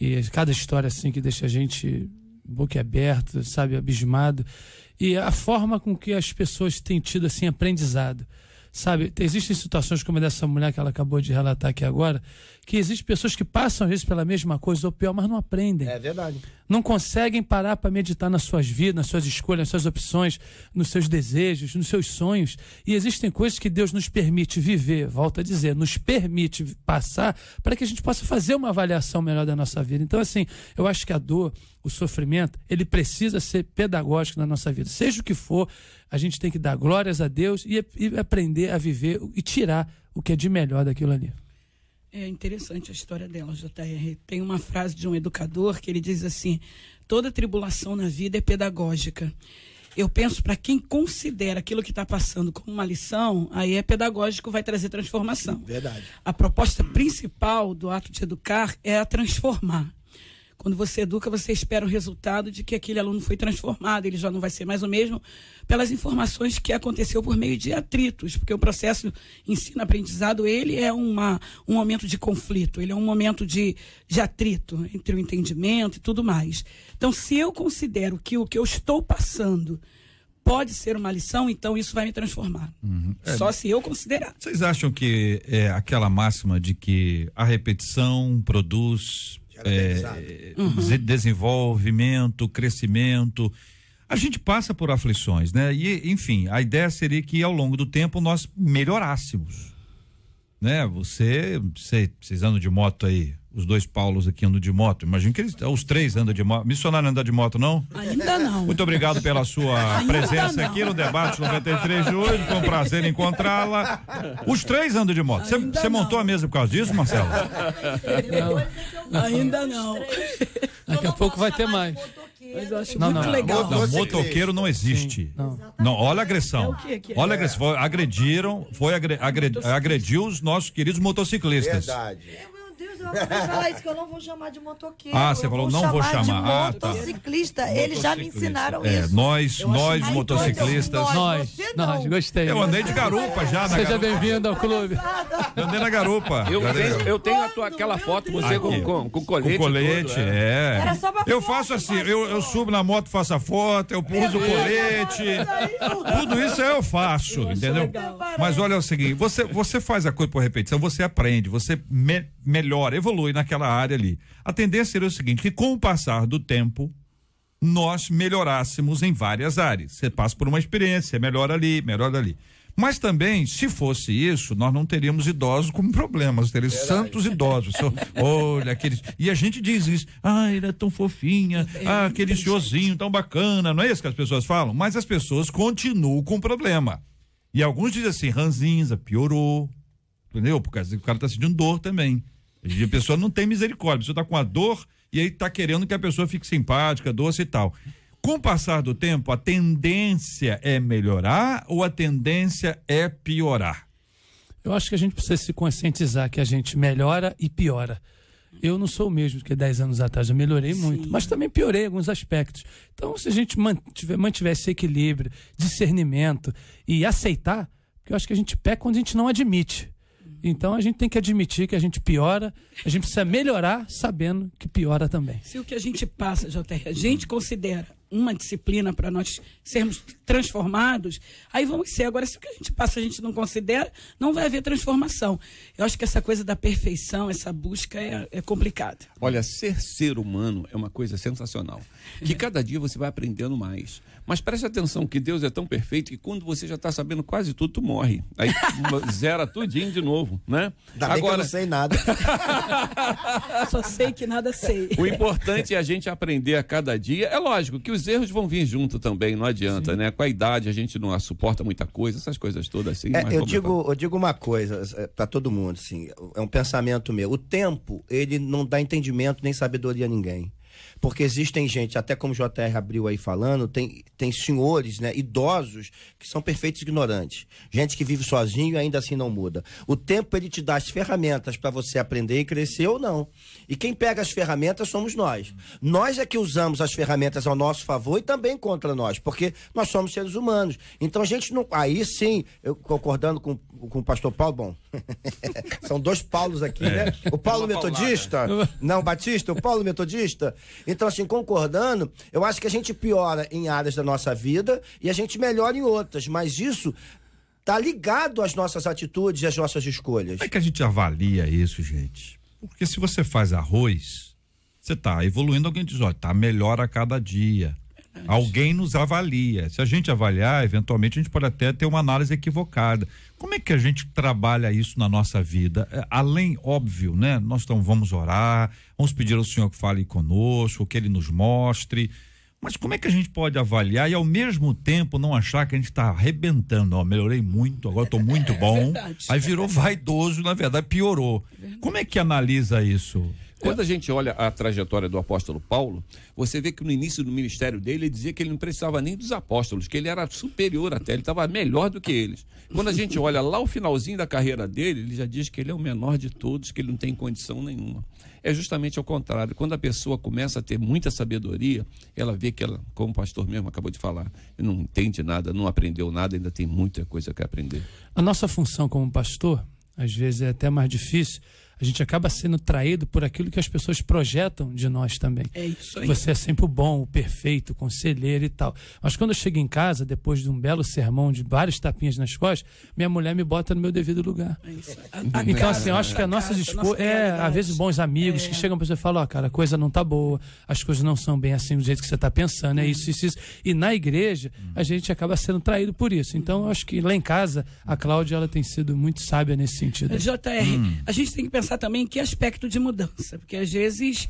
e cada história assim que deixa a gente boquiaberto, sabe, abismado, e a forma com que as pessoas têm tido assim aprendizado, sabe? Existem situações como a dessa mulher que ela acabou de relatar aqui agora, que existem pessoas que passam às vezes pela mesma coisa ou pior, mas não aprendem. É verdade. Não conseguem parar para meditar nas suas vidas, nas suas escolhas, nas suas opções, nos seus desejos, nos seus sonhos. E existem coisas que Deus nos permite viver, volto a dizer, nos permite passar para que a gente possa fazer uma avaliação melhor da nossa vida. Então, assim, eu acho que a dor, o sofrimento, ele precisa ser pedagógico na nossa vida. Seja o que for, a gente tem que dar glórias a Deus e aprender a viver e tirar o que é de melhor daquilo ali. É interessante a história dela, JR. Tem uma frase de um educador que ele diz assim: toda tribulação na vida é pedagógica. Eu penso, para quem considera aquilo que está passando como uma lição, aí é pedagógico, vai trazer transformação. Verdade. A proposta principal do ato de educar é a transformar. Quando você educa, você espera o resultado de que aquele aluno foi transformado, ele já não vai ser mais o mesmo, pelas informações que aconteceu por meio de atritos, porque o processo ensino-aprendizado, ele é um momento de conflito, ele é um momento de atrito entre o entendimento e tudo mais. Então, se eu considero que o que eu estou passando pode ser uma lição, então isso vai me transformar. Só se eu considerar. Vocês acham que aquela máxima de que a repetição produz desenvolvimento, crescimento, a gente passa por aflições, né? E, enfim, a ideia seria que ao longo do tempo nós melhorássemos, né? Vocês andam de moto aí, os dois Paulos aqui andam de moto, imagino que os três andam de moto. Missionário anda de moto, não? Ainda não. Muito obrigado pela sua presença aqui no debate 93 de hoje, foi um prazer encontrá-la. Os três andam de moto. Você montou a mesa por causa disso, Marcelo? Ainda não. Daqui a pouco vai ter mais. Mas eu acho muito legal. Não, motoqueiro não existe. Não, olha a agressão. Olha a agressão. Agrediu os nossos queridos motociclistas. Verdade. Deus, eu acabei de falar isso, que eu não vou chamar de motoqueiro. Ah, você falou, não vou chamar. De Ah, tá. motociclista. Eles já me ensinaram É, isso. nós Aí, motociclistas. você não. Nós, gostei. Eu andei de garupa já. Seja bem-vindo ao clube. Eu andei na garupa. Eu tenho aquela foto, você Aqui. com Com colete. colete, todo, Era só pra Eu foto, faço assim, mas- eu subo na moto, faço a foto, eu uso o colete. Tudo isso eu faço, entendeu? Mas olha o seguinte, você faz a coisa por repetição, você aprende, você melhora, evolui naquela área ali. A tendência seria o seguinte, que com o passar do tempo, nós melhorássemos em várias áreas. Você passa por uma experiência, melhora ali, melhora ali. Mas também, se fosse isso, nós não teríamos idosos como problemas, teríamos santos idosos. Olha, aqueles. E a gente diz isso, ele é tão fofinha, aquele senhorzinho tão bacana, não é isso que as pessoas falam? Mas as pessoas continuam com o problema. E alguns dizem assim, ranzinza, piorou, entendeu? Porque o cara tá sentindo dor também. A pessoa não tem misericórdia, a pessoa tá com a dor e aí tá querendo que a pessoa fique simpática, doce e tal. Com o passar do tempo, a tendência é melhorar ou a tendência é piorar? Eu acho que a gente precisa se conscientizar que a gente melhora e piora. Eu não sou o mesmo que 10 anos atrás, eu melhorei muito, mas também piorei em alguns aspectos. Então, se a gente mantiver esse equilíbrio, discernimento e aceitar, porque eu acho que a gente peca quando a gente não admite. Então, a gente tem que admitir que a gente piora, a gente precisa melhorar sabendo que piora também. Se o que a gente passa, JR, a gente considera uma disciplina para nós sermos transformados, aí vamos ser. Agora, se o que a gente passa a gente não considera, não vai haver transformação. Eu acho que essa coisa da perfeição, essa busca é complicada. Olha, ser humano é uma coisa sensacional. Que cada dia você vai aprendendo mais. Mas preste atenção que Deus é tão perfeito que quando você já está sabendo quase tudo, tu morre. Aí zera tudinho de novo, né? Ainda bem que eu não sei nada. Só sei que nada sei. O importante é a gente aprender a cada dia. É lógico que os erros vão vir junto também, não adianta, né? Com a idade a gente não suporta muita coisa, essas coisas todas assim. Mas eu digo uma coisa para todo mundo, assim, é um pensamento meu. O tempo, ele não dá entendimento nem sabedoria a ninguém. Porque existem gente, até como o JR abriu aí falando, tem senhores, né, idosos que são perfeitos ignorantes. Gente que vive sozinho e ainda assim não muda. O tempo, ele te dá as ferramentas para você aprender e crescer ou não. E quem pega as ferramentas somos nós. Nós é que usamos as ferramentas ao nosso favor e também contra nós, porque nós somos seres humanos. Então a gente não... Aí sim, eu concordando com o pastor Paulo, bom, são dois Paulos aqui, né? O Paulo metodista, não, Batista, o Paulo metodista. Então, assim, concordando, eu acho que a gente piora em áreas da nossa vida e a gente melhora em outras, mas isso tá ligado às nossas atitudes e às nossas escolhas. Como é que a gente avalia isso, gente? Porque se você faz arroz, você tá evoluindo, alguém diz, olha, tá melhor a cada dia. Alguém nos avalia. Se a gente avaliar, eventualmente a gente pode até ter uma análise equivocada. Como é que a gente trabalha isso na nossa vida? Além, óbvio, né? Nós vamos orar, vamos pedir ao Senhor que fale conosco, que Ele nos mostre. Mas como é que a gente pode avaliar e ao mesmo tempo não achar que a gente está arrebentando? Ó, melhorei muito, agora estou muito bom. Aí virou vaidoso, na verdade piorou. Como é que analisa isso? Quando a gente olha a trajetória do apóstolo Paulo, você vê que no início do ministério dele, ele dizia que ele não precisava nem dos apóstolos, que ele era superior até, ele estava melhor do que eles. Quando a gente olha lá o finalzinho da carreira dele, ele já diz que ele é o menor de todos, que ele não tem condição nenhuma. É justamente ao contrário, quando a pessoa começa a ter muita sabedoria, ela vê que ela, como o pastor mesmo acabou de falar, não entende nada, não aprendeu nada, ainda tem muita coisa que aprender. A nossa função como pastor, às vezes é até mais difícil, a gente acaba sendo traído por aquilo que as pessoas projetam de nós também. É isso aí. Você é sempre o bom, o perfeito, o conselheiro e tal. Mas quando eu chego em casa, depois de um belo sermão de vários tapinhas nas costas, minha mulher me bota no meu devido lugar. É isso. Então, assim, eu acho que a nossas esposas, às vezes bons amigos que chegam para você e falam, ó, cara, a coisa não tá boa, as coisas não são bem assim do jeito que você tá pensando, é isso, isso, isso. E na igreja, a gente acaba sendo traído por isso. Então, eu acho que lá em casa, a Cláudia, ela tem sido muito sábia nesse sentido. JR, a gente tem que pensar também que aspecto de mudança, porque às vezes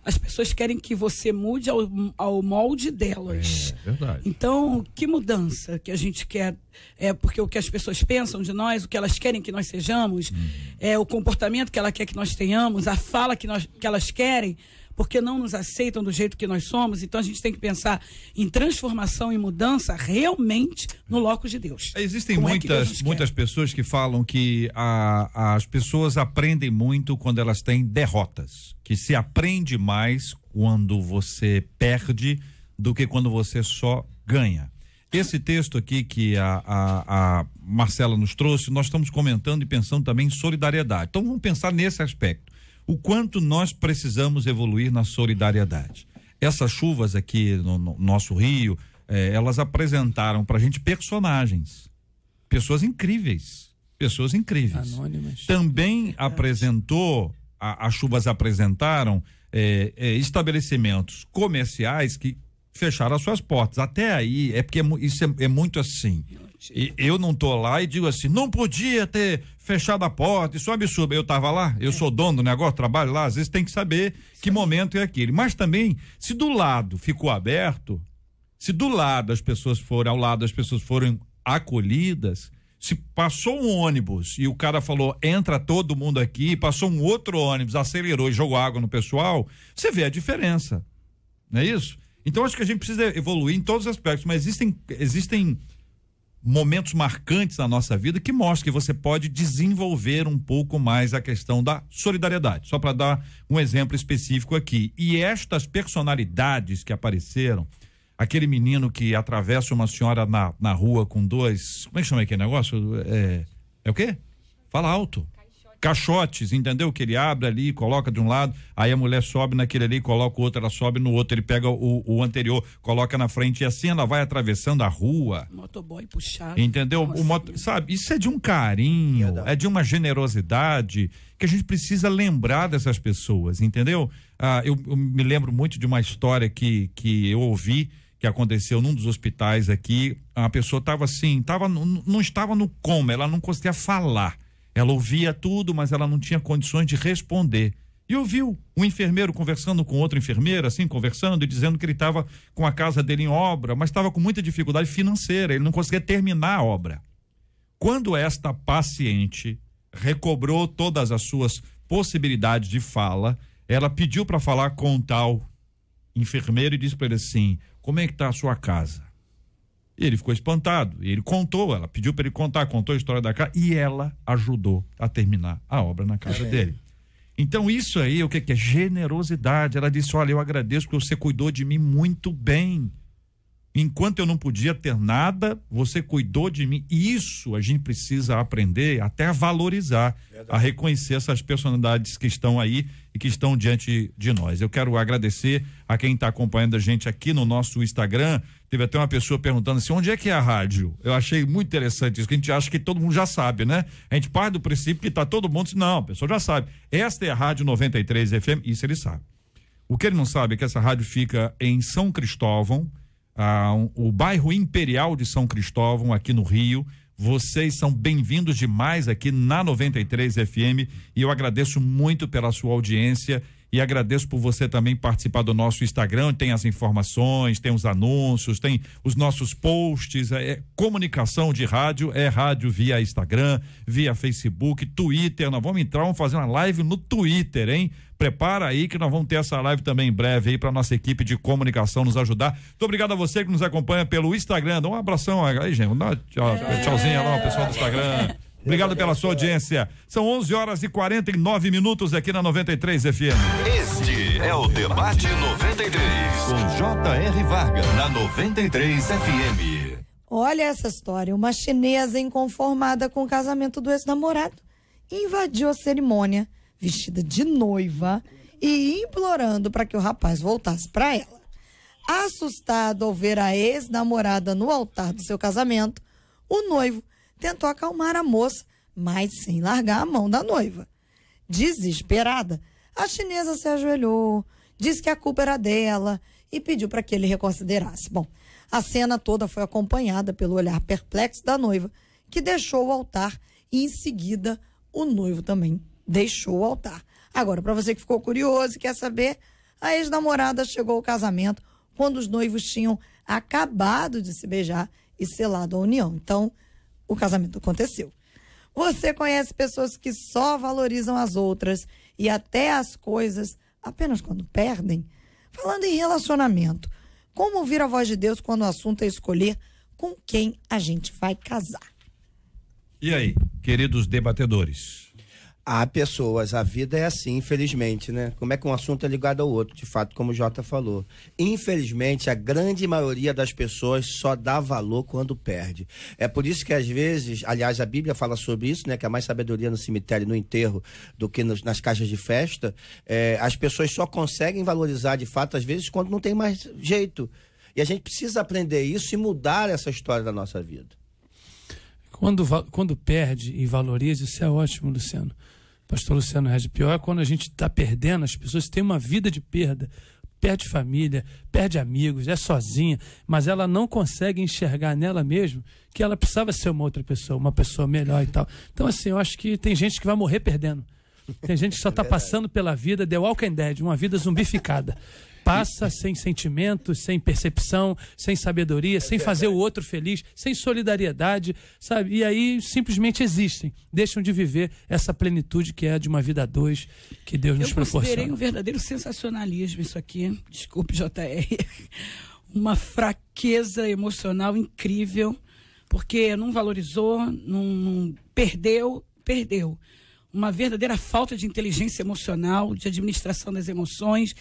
as pessoas querem que você mude ao molde delas. É verdade. Então, que mudança que a gente quer? É porque o que as pessoas pensam de nós, o que elas querem que nós sejamos, é o comportamento que ela quer que nós tenhamos, a fala que elas querem. porque não nos aceitam do jeito que nós somos. Então a gente tem que pensar em transformação e mudança realmente no locus de Deus. Existem muitas pessoas que falam que as pessoas aprendem muito quando elas têm derrotas, que se aprende mais quando você perde do que quando você só ganha. Esse texto aqui que a Marcela nos trouxe, nós estamos comentando e pensando também em solidariedade. Então vamos pensar nesse aspecto. O quanto nós precisamos evoluir na solidariedade. Essas chuvas aqui no nosso Rio, elas apresentaram pra gente personagens, pessoas incríveis. Anônimas. Também apresentou, as chuvas apresentaram estabelecimentos comerciais que fecharam as suas portas. Até aí, porque isso é muito assim. Eu não tô lá e digo assim, não podia ter fechado a porta, isso é um absurdo. Eu tava lá, eu sou dono do negócio, trabalho lá, às vezes tem que saber que momento é aquele. Mas também, se do lado ficou aberto, se do lado as pessoas foram acolhidas, se passou um ônibus e o cara falou, entra todo mundo aqui, passou um outro ônibus, acelerou e jogou água no pessoal, você vê a diferença, não é isso? Então acho que a gente precisa evoluir em todos os aspectos, mas existem momentos marcantes na nossa vida que mostram que você pode desenvolver um pouco mais a questão da solidariedade, só para dar um exemplo específico aqui. E estas personalidades que apareceram, aquele menino que atravessa uma senhora na rua com dois, como é que chama aquele negócio? É o quê? Fala alto. Caixotes, entendeu? Que ele abre ali, coloca de um lado, aí a mulher sobe naquele ali, coloca o outro, ela sobe no outro, ele pega o anterior, coloca na frente e assim ela vai atravessando a rua. Motoboy puxado. Entendeu? Sabe, isso é de um carinho, é de uma generosidade que a gente precisa lembrar dessas pessoas, entendeu? Eu me lembro muito de uma história que eu ouvi, que aconteceu num dos hospitais aqui. A pessoa estava assim, não estava no coma, ela não conseguia falar. Ela ouvia tudo, mas ela não tinha condições de responder. E ouviu um enfermeiro conversando com outro enfermeiro, assim, conversando e dizendo que ele estava com a casa dele em obra, mas estava com muita dificuldade financeira, ele não conseguia terminar a obra. Quando esta paciente recobrou todas as suas possibilidades de fala, ela pediu para falar com o tal enfermeiro e disse para ele assim, como é que está a sua casa? E ele ficou espantado, e ele contou, ela pediu para ele contou a história da casa, e ela ajudou a terminar a obra na casa dele. Então isso aí, o que é generosidade? Ela disse, olha, eu agradeço porque você cuidou de mim muito bem. Enquanto eu não podia ter nada, você cuidou de mim. Isso a gente precisa aprender até a valorizar, a reconhecer essas personalidades que estão aí e que estão diante de nós. Eu quero agradecer a quem está acompanhando a gente aqui no nosso Instagram. Teve até uma pessoa perguntando assim, onde é que é a rádio? Eu achei muito interessante isso, que a gente acha que todo mundo já sabe, né? A gente parte do princípio que tá todo mundo, não, a pessoa já sabe. Esta é a Rádio 93 FM, isso ele sabe. O que ele não sabe é que essa rádio fica em São Cristóvão, o bairro Imperial de São Cristóvão, aqui no Rio. Vocês são bem-vindos demais aqui na 93 FM e eu agradeço muito pela sua audiência e agradeço por você também participar do nosso Instagram. Tem as informações, tem os anúncios, tem os nossos posts. Comunicação de rádio, rádio via Instagram, via Facebook, Twitter. Nós vamos fazer uma live no Twitter, hein? Prepara aí que nós vamos ter essa live também em breve aí para nossa equipe de comunicação nos ajudar. Muito obrigado a você que nos acompanha pelo Instagram. Dá um abração aí, gente. Tchauzinho lá, o pessoal do Instagram. Obrigado pela sua audiência. São 11h49 aqui na 93 FM. Este é o Debate 93, com J.R. Varga, na 93 FM. Olha essa história. Uma chinesa inconformada com o casamento do ex-namorado invadiu a cerimônia vestida de noiva e implorando para que o rapaz voltasse para ela. Assustado ao ver a ex-namorada no altar do seu casamento, o noivo tentou acalmar a moça, mas sem largar a mão da noiva. Desesperada, a chinesa se ajoelhou, disse que a culpa era dela e pediu para que ele reconsiderasse. Bom, a cena toda foi acompanhada pelo olhar perplexo da noiva, que deixou o altar e em seguida o noivo também deixou o altar. Agora, para você que ficou curioso e quer saber, a ex-namorada chegou ao casamento quando os noivos tinham acabado de se beijar e selado a união. Então, o casamento aconteceu. Você conhece pessoas que só valorizam as outras e até as coisas apenas quando perdem? Falando em relacionamento, como ouvir a voz de Deus quando o assunto é escolher com quem a gente vai casar? E aí, queridos debatedores? Há pessoas, a vida é assim, infelizmente, né? Como é que um assunto é ligado ao outro, de fato, como o Jota falou. Infelizmente, a grande maioria das pessoas só dá valor quando perde. É por isso que, às vezes, aliás, a Bíblia fala sobre isso, né? Que há mais sabedoria no cemitério e no enterro do que nas caixas de festa. As pessoas só conseguem valorizar, de fato, às vezes, quando não tem mais jeito. E a gente precisa aprender isso e mudar essa história da nossa vida. Quando perde e valoriza, isso é ótimo, Luciano. Pastor Luciano Regis, pior é quando a gente está perdendo, as pessoas têm uma vida de perda, perde família, perde amigos, é sozinha, mas ela não consegue enxergar nela mesma que ela precisava ser uma outra pessoa, uma pessoa melhor e tal. Então, assim, eu acho que tem gente que vai morrer perdendo. Tem gente que só está passando pela vida, The Walking Dead, uma vida zumbificada. Passa sem sentimento, sem percepção, sem sabedoria, sem fazer o outro feliz, sem solidariedade, sabe? E aí simplesmente existem, deixam de viver essa plenitude que é de uma vida a dois, que Deus nos proporciona. Eu considerei um verdadeiro sensacionalismo isso aqui, desculpe, JR, uma fraqueza emocional incrível, porque não valorizou, não perdeu. Uma verdadeira falta de inteligência emocional, de administração das emoções,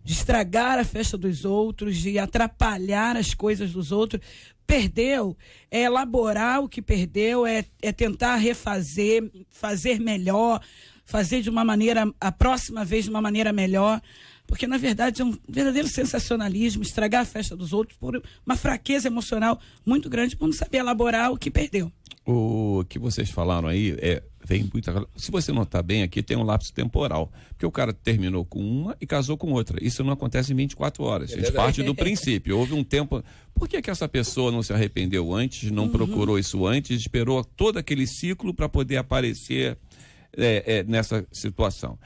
de estragar a festa dos outros, de atrapalhar as coisas dos outros. Perdeu, é elaborar o que perdeu, é tentar refazer, fazer melhor, fazer de uma maneira, a próxima vez de uma maneira melhor, porque na verdade é um verdadeiro sensacionalismo, estragar a festa dos outros por uma fraqueza emocional muito grande, por não saber elaborar o que perdeu. O que vocês falaram aí vem muito. Se você notar bem aqui, tem um lapso temporal. Porque o cara terminou com uma e casou com outra. Isso não acontece em 24 horas. A gente parte do princípio. Houve um tempo. Por que essa pessoa não se arrependeu antes, não procurou isso antes, esperou todo aquele ciclo para poder aparecer nessa situação?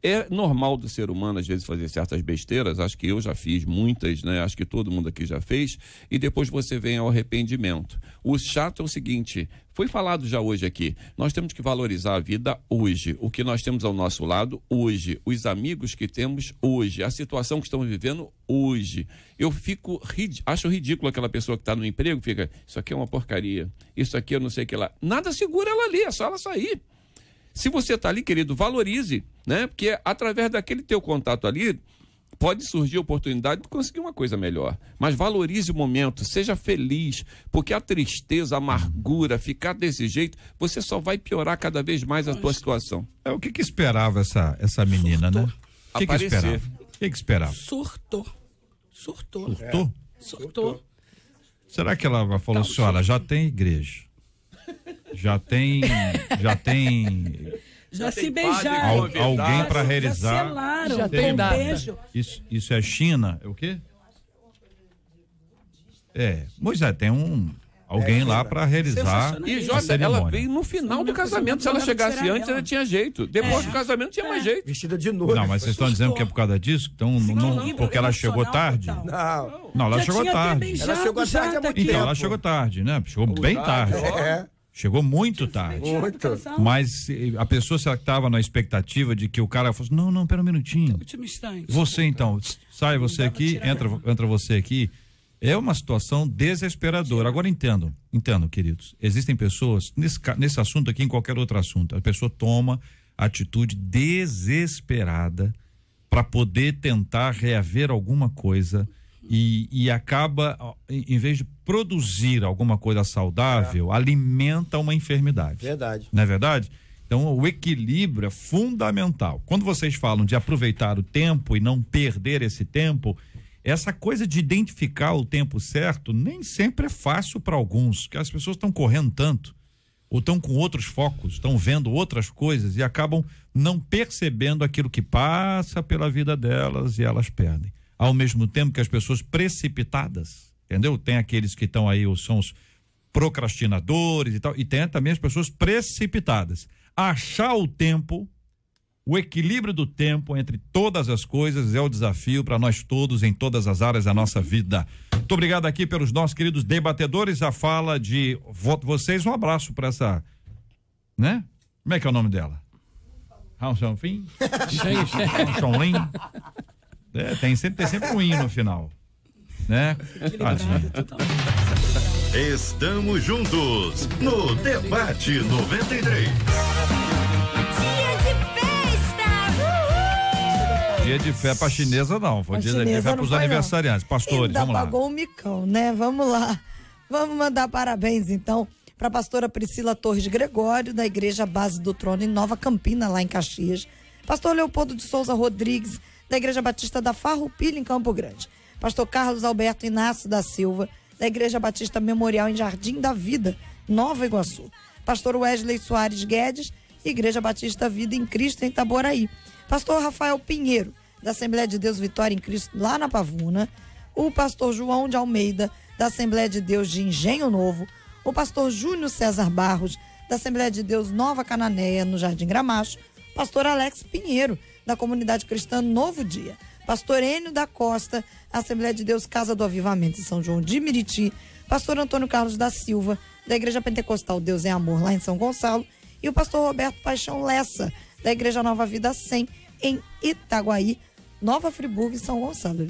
É normal do ser humano, às vezes, fazer certas besteiras. Acho que eu já fiz muitas, né? Acho que todo mundo aqui já fez. E depois você vem ao arrependimento. O chato é o seguinte, foi falado já hoje aqui, nós temos que valorizar a vida hoje. O que nós temos ao nosso lado hoje. Os amigos que temos hoje. A situação que estamos vivendo hoje. Eu acho ridículo aquela pessoa que está no emprego, fica, isso aqui é uma porcaria. Isso aqui eu não sei o que lá. Nada segura ela ali, é só ela sair. Se você está ali, querido, valorize, né? Porque através daquele teu contato ali, pode surgir a oportunidade de conseguir uma coisa melhor. Mas valorize o momento, seja feliz, porque a tristeza, a amargura, ficar desse jeito, você só vai piorar cada vez mais a tua situação. O que esperava essa menina, Surtou. né? O que esperava? O que esperava? Surtou. Surtou? Será que ela falou assim, olha, já tem igreja? Já se beijaram. Alguém para realizar. Já selaram. Já tem data. Beijo. Isso é China? É o quê? Moisés, tem alguém lá para realizar. E Jota, ela veio no final do casamento. Se ela chegasse antes, ela tinha jeito. Depois do casamento, tinha mais jeito. Vestida de noiva. Não, mas vocês estão dizendo que é por causa disso? Então, porque ela chegou tarde? Não, ela chegou tarde. Ela chegou tarde há muito tempo. Então, ela chegou tarde, né? Chegou bem tarde. Chegou muito tarde. Mas a pessoa, se ela estava na expectativa de que o cara fosse, não, pera um minutinho. Último instante. Você então, sai você aqui, entra você aqui. É uma situação desesperadora. Agora entendo, queridos. Existem pessoas, nesse assunto aqui, em qualquer outro assunto, a pessoa toma atitude desesperada para poder tentar reaver alguma coisa e acaba, em vez de produzir alguma coisa saudável, alimenta uma enfermidade. Verdade. Não é verdade? Então, o equilíbrio é fundamental. Quando vocês falam de aproveitar o tempo e não perder esse tempo, essa coisa de identificar o tempo certo nem sempre é fácil para alguns, porque as pessoas estão correndo tanto, ou estão com outros focos, estão vendo outras coisas e acabam não percebendo aquilo que passa pela vida delas e elas perdem. Ao mesmo tempo que as pessoas precipitadas, entendeu? Tem aqueles que estão aí, são os procrastinadores e tal, e tem também as pessoas precipitadas. Achar o tempo, o equilíbrio do tempo entre todas as coisas é o desafio para nós todos em todas as áreas da nossa vida. Muito obrigado aqui pelos nossos queridos debatedores, a fala de vocês, um abraço para essa, né? Como é que é o nome dela? Hanson Fim? Hanson Lin? Tem sempre um hino no final. Né? Estamos juntos no Debate 93. Dia de fé pra chinesa não, foi dia de fé pros aniversariantes, pastores, ainda vamos lá. Pagou um micão, né? Vamos lá. Vamos mandar parabéns então para a pastora Priscila Torres Gregório, da Igreja Base do Trono em Nova Campina, lá em Caxias. Pastor Leopoldo de Souza Rodrigues, da Igreja Batista da Farroupilha, em Campo Grande. Pastor Carlos Alberto Inácio da Silva, da Igreja Batista Memorial em Jardim da Vida, Nova Iguaçu. Pastor Wesley Soares Guedes, Igreja Batista Vida em Cristo, em Itaboraí. Pastor Rafael Pinheiro, da Assembleia de Deus Vitória em Cristo, lá na Pavuna. O pastor João de Almeida, da Assembleia de Deus de Engenho Novo. O pastor Júnior César Barros, da Assembleia de Deus Nova Cananéia, no Jardim Gramacho. Pastor Alex Pinheiro, da Comunidade Cristã Novo Dia. Pastor Enio da Costa, Assembleia de Deus Casa do Avivamento em São João de Meriti. Pastor Antônio Carlos da Silva, da Igreja Pentecostal Deus é Amor, lá em São Gonçalo. E o pastor Roberto Paixão Lessa, da Igreja Nova Vida 100, em Itaguaí, Nova Friburgo e São Gonçalo.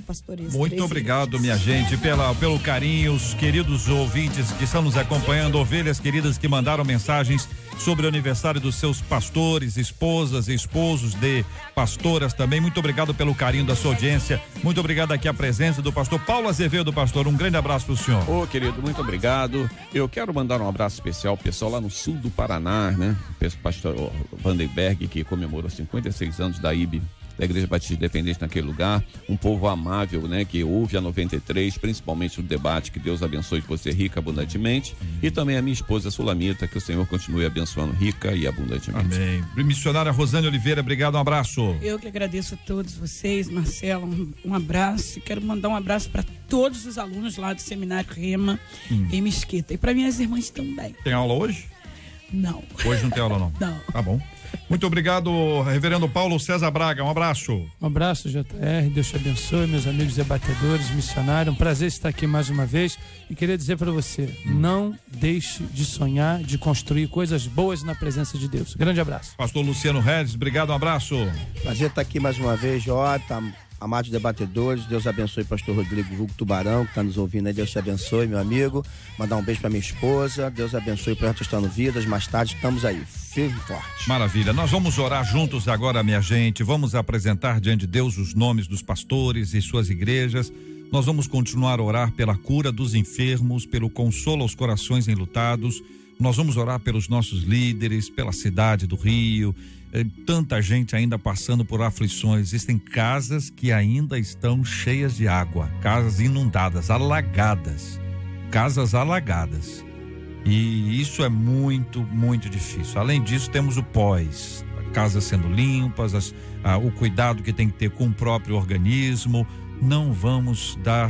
Muito obrigado, minha gente, pelo carinho, os queridos ouvintes que estão nos acompanhando, ovelhas queridas que mandaram mensagens sobre o aniversário dos seus pastores, esposas e esposos de pastoras também. Muito obrigado pelo carinho da sua audiência. Muito obrigado aqui a presença do pastor Paulo Azevedo, pastor. Um grande abraço para o senhor. Ô, querido, muito obrigado. Eu quero mandar um abraço especial ao pessoal lá no sul do Paraná, né? O pastor Vandenberg, que comemorou 56 anos da IB, da Igreja Batista Independente naquele lugar, um povo amável, né, que ouve a 93, principalmente no debate. Que Deus abençoe você rica, abundantemente, e também a minha esposa Sulamita, que o Senhor continue abençoando rica e abundantemente. Amém. Missionária Rosane Oliveira, obrigado, um abraço. Eu que agradeço a todos vocês, Marcelo, um abraço. Quero mandar um abraço para todos os alunos lá do Seminário Rema em Mesquita, e para minhas irmãs também. Tem aula hoje? Não. Hoje não tem aula não? Não. Tá bom. Muito obrigado, reverendo Paulo César Braga, um abraço. Um abraço, JR, Deus te abençoe, meus amigos debatedores, missionários, um prazer estar aqui mais uma vez e queria dizer para você, não deixe de sonhar, de construir coisas boas na presença de Deus. Grande abraço. Pastor Luciano Regis, obrigado, um abraço. Prazer estar aqui mais uma vez, Jota, amados debatedores, Deus abençoe o pastor Rodrigo Vulgo Tubarão, que está nos ouvindo aí, Deus te abençoe, meu amigo. Mandar um beijo para minha esposa, Deus abençoe o Projeto Estando Vidas, mais tarde estamos aí, firme e forte. Maravilha, nós vamos orar juntos agora, minha gente, vamos apresentar diante de Deus os nomes dos pastores e suas igrejas. Nós vamos continuar a orar pela cura dos enfermos, pelo consolo aos corações enlutados. Nós vamos orar pelos nossos líderes, pela cidade do Rio. Tanta gente ainda passando por aflições. Existem casas que ainda estão cheias de água, casas inundadas, alagadas, casas alagadas. E isso é muito, muito difícil. Além disso, temos o pós, casas sendo limpas, o cuidado que tem que ter com o próprio organismo. Não vamos dar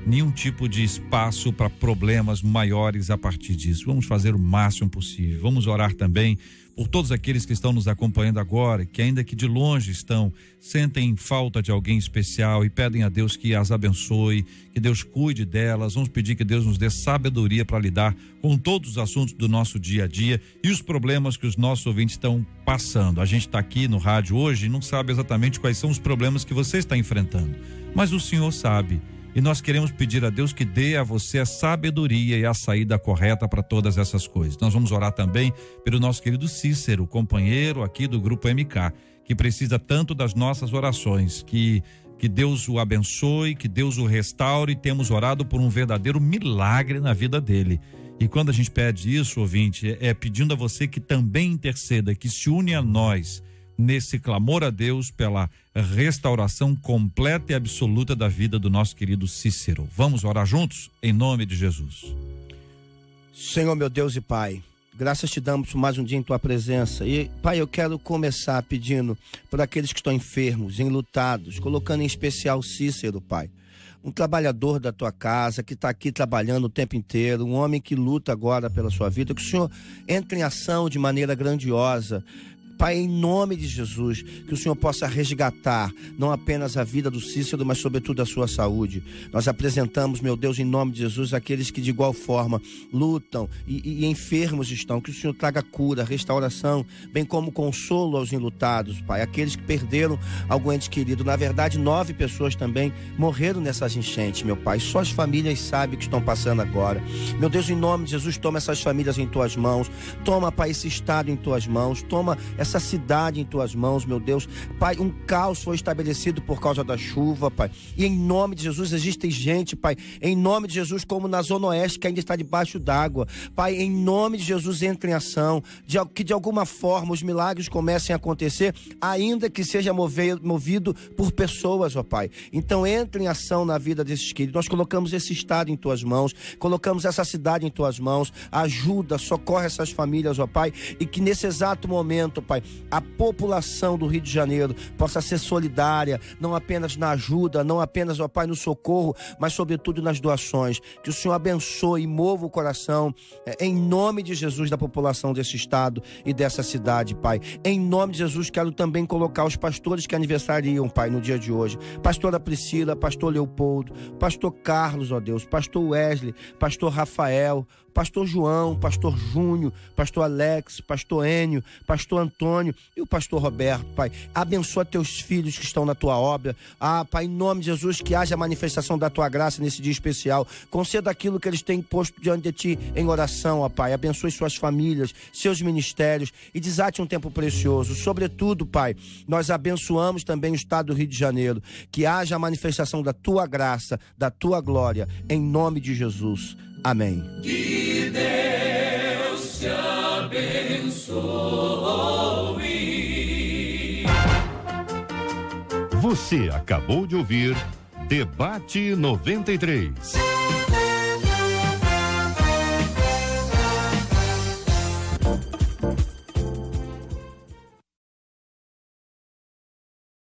nenhum tipo de espaço para problemas maiores a partir disso. Vamos fazer o máximo possível. Vamos orar também por todos aqueles que estão nos acompanhando agora, que ainda que de longe sentem falta de alguém especial e pedem a Deus que as abençoe, que Deus cuide delas. Vamos pedir que Deus nos dê sabedoria para lidar com todos os assuntos do nosso dia a dia e os problemas que os nossos ouvintes estão passando. A gente está aqui no rádio hoje e não sabe exatamente quais são os problemas que você está enfrentando, mas o Senhor sabe. E nós queremos pedir a Deus que dê a você a sabedoria e a saída correta para todas essas coisas. Nós vamos orar também pelo nosso querido Cícero, companheiro aqui do Grupo MK, que precisa tanto das nossas orações, que Deus o abençoe, que Deus o restaure. Temos orado por um verdadeiro milagre na vida dele. E quando a gente pede isso, ouvinte, é pedindo a você que também interceda, que se une a nós nesse clamor a Deus pela restauração completa e absoluta da vida do nosso querido Cícero. Vamos orar juntos? Em nome de Jesus. Senhor, meu Deus e Pai, graças te damos por mais um dia em tua presença. E, Pai, eu quero começar pedindo por aqueles que estão enfermos, enlutados, colocando em especial Cícero, Pai. Um trabalhador da tua casa, que está aqui trabalhando o tempo inteiro, um homem que luta agora pela sua vida, que o Senhor entre em ação de maneira grandiosa, Pai, em nome de Jesus, que o Senhor possa resgatar não apenas a vida do Cícero, mas sobretudo a sua saúde. Nós apresentamos, meu Deus, em nome de Jesus, aqueles que de igual forma lutam e enfermos estão. Que o Senhor traga cura, restauração, bem como consolo aos enlutados, Pai. Aqueles que perderam algum ente querido. Na verdade, 9 pessoas também morreram nessas enchentes, meu Pai. Só as famílias sabem o que estão passando agora. Meu Deus, em nome de Jesus, toma essas famílias em Tuas mãos. Toma, Pai, esse estado em Tuas mãos. Toma essa cidade em Tuas mãos, meu Deus. Pai, um caos foi estabelecido por causa da chuva, Pai. E em nome de Jesus, existe gente, Pai, em nome de Jesus, como na Zona Oeste, que ainda está debaixo d'água. Pai, em nome de Jesus, entre em ação. Que de alguma forma os milagres comecem a acontecer, ainda que seja movido por pessoas, ó Pai. Então entre em ação na vida desses queridos. Nós colocamos esse estado em Tuas mãos, colocamos essa cidade em Tuas mãos. Ajuda, socorre essas famílias, ó Pai. E que nesse exato momento, Pai, a população do Rio de Janeiro possa ser solidária, não apenas na ajuda, não apenas, ó Pai, no socorro, mas sobretudo nas doações. Que o Senhor abençoe e mova o coração, em nome de Jesus, da população desse estado e dessa cidade, Pai. Em nome de Jesus, quero também colocar os pastores que aniversariam, Pai, no dia de hoje. Pastora Priscila, pastor Leopoldo, pastor Carlos, ó Deus, pastor Wesley, pastor Rafael, pastor João, pastor Júnior, pastor Alex, pastor Enio, pastor Antônio e o pastor Roberto, Pai. Abençoa teus filhos que estão na tua obra. Pai, em nome de Jesus, que haja a manifestação da tua graça nesse dia especial. Conceda aquilo que eles têm posto diante de ti em oração, ó Pai. Abençoe suas famílias, seus ministérios e desate um tempo precioso. Sobretudo, Pai, nós abençoamos também o estado do Rio de Janeiro. Que haja a manifestação da tua graça, da tua glória, em nome de Jesus. Amém. Que Deus te abençoe. Você acabou de ouvir Debate 93.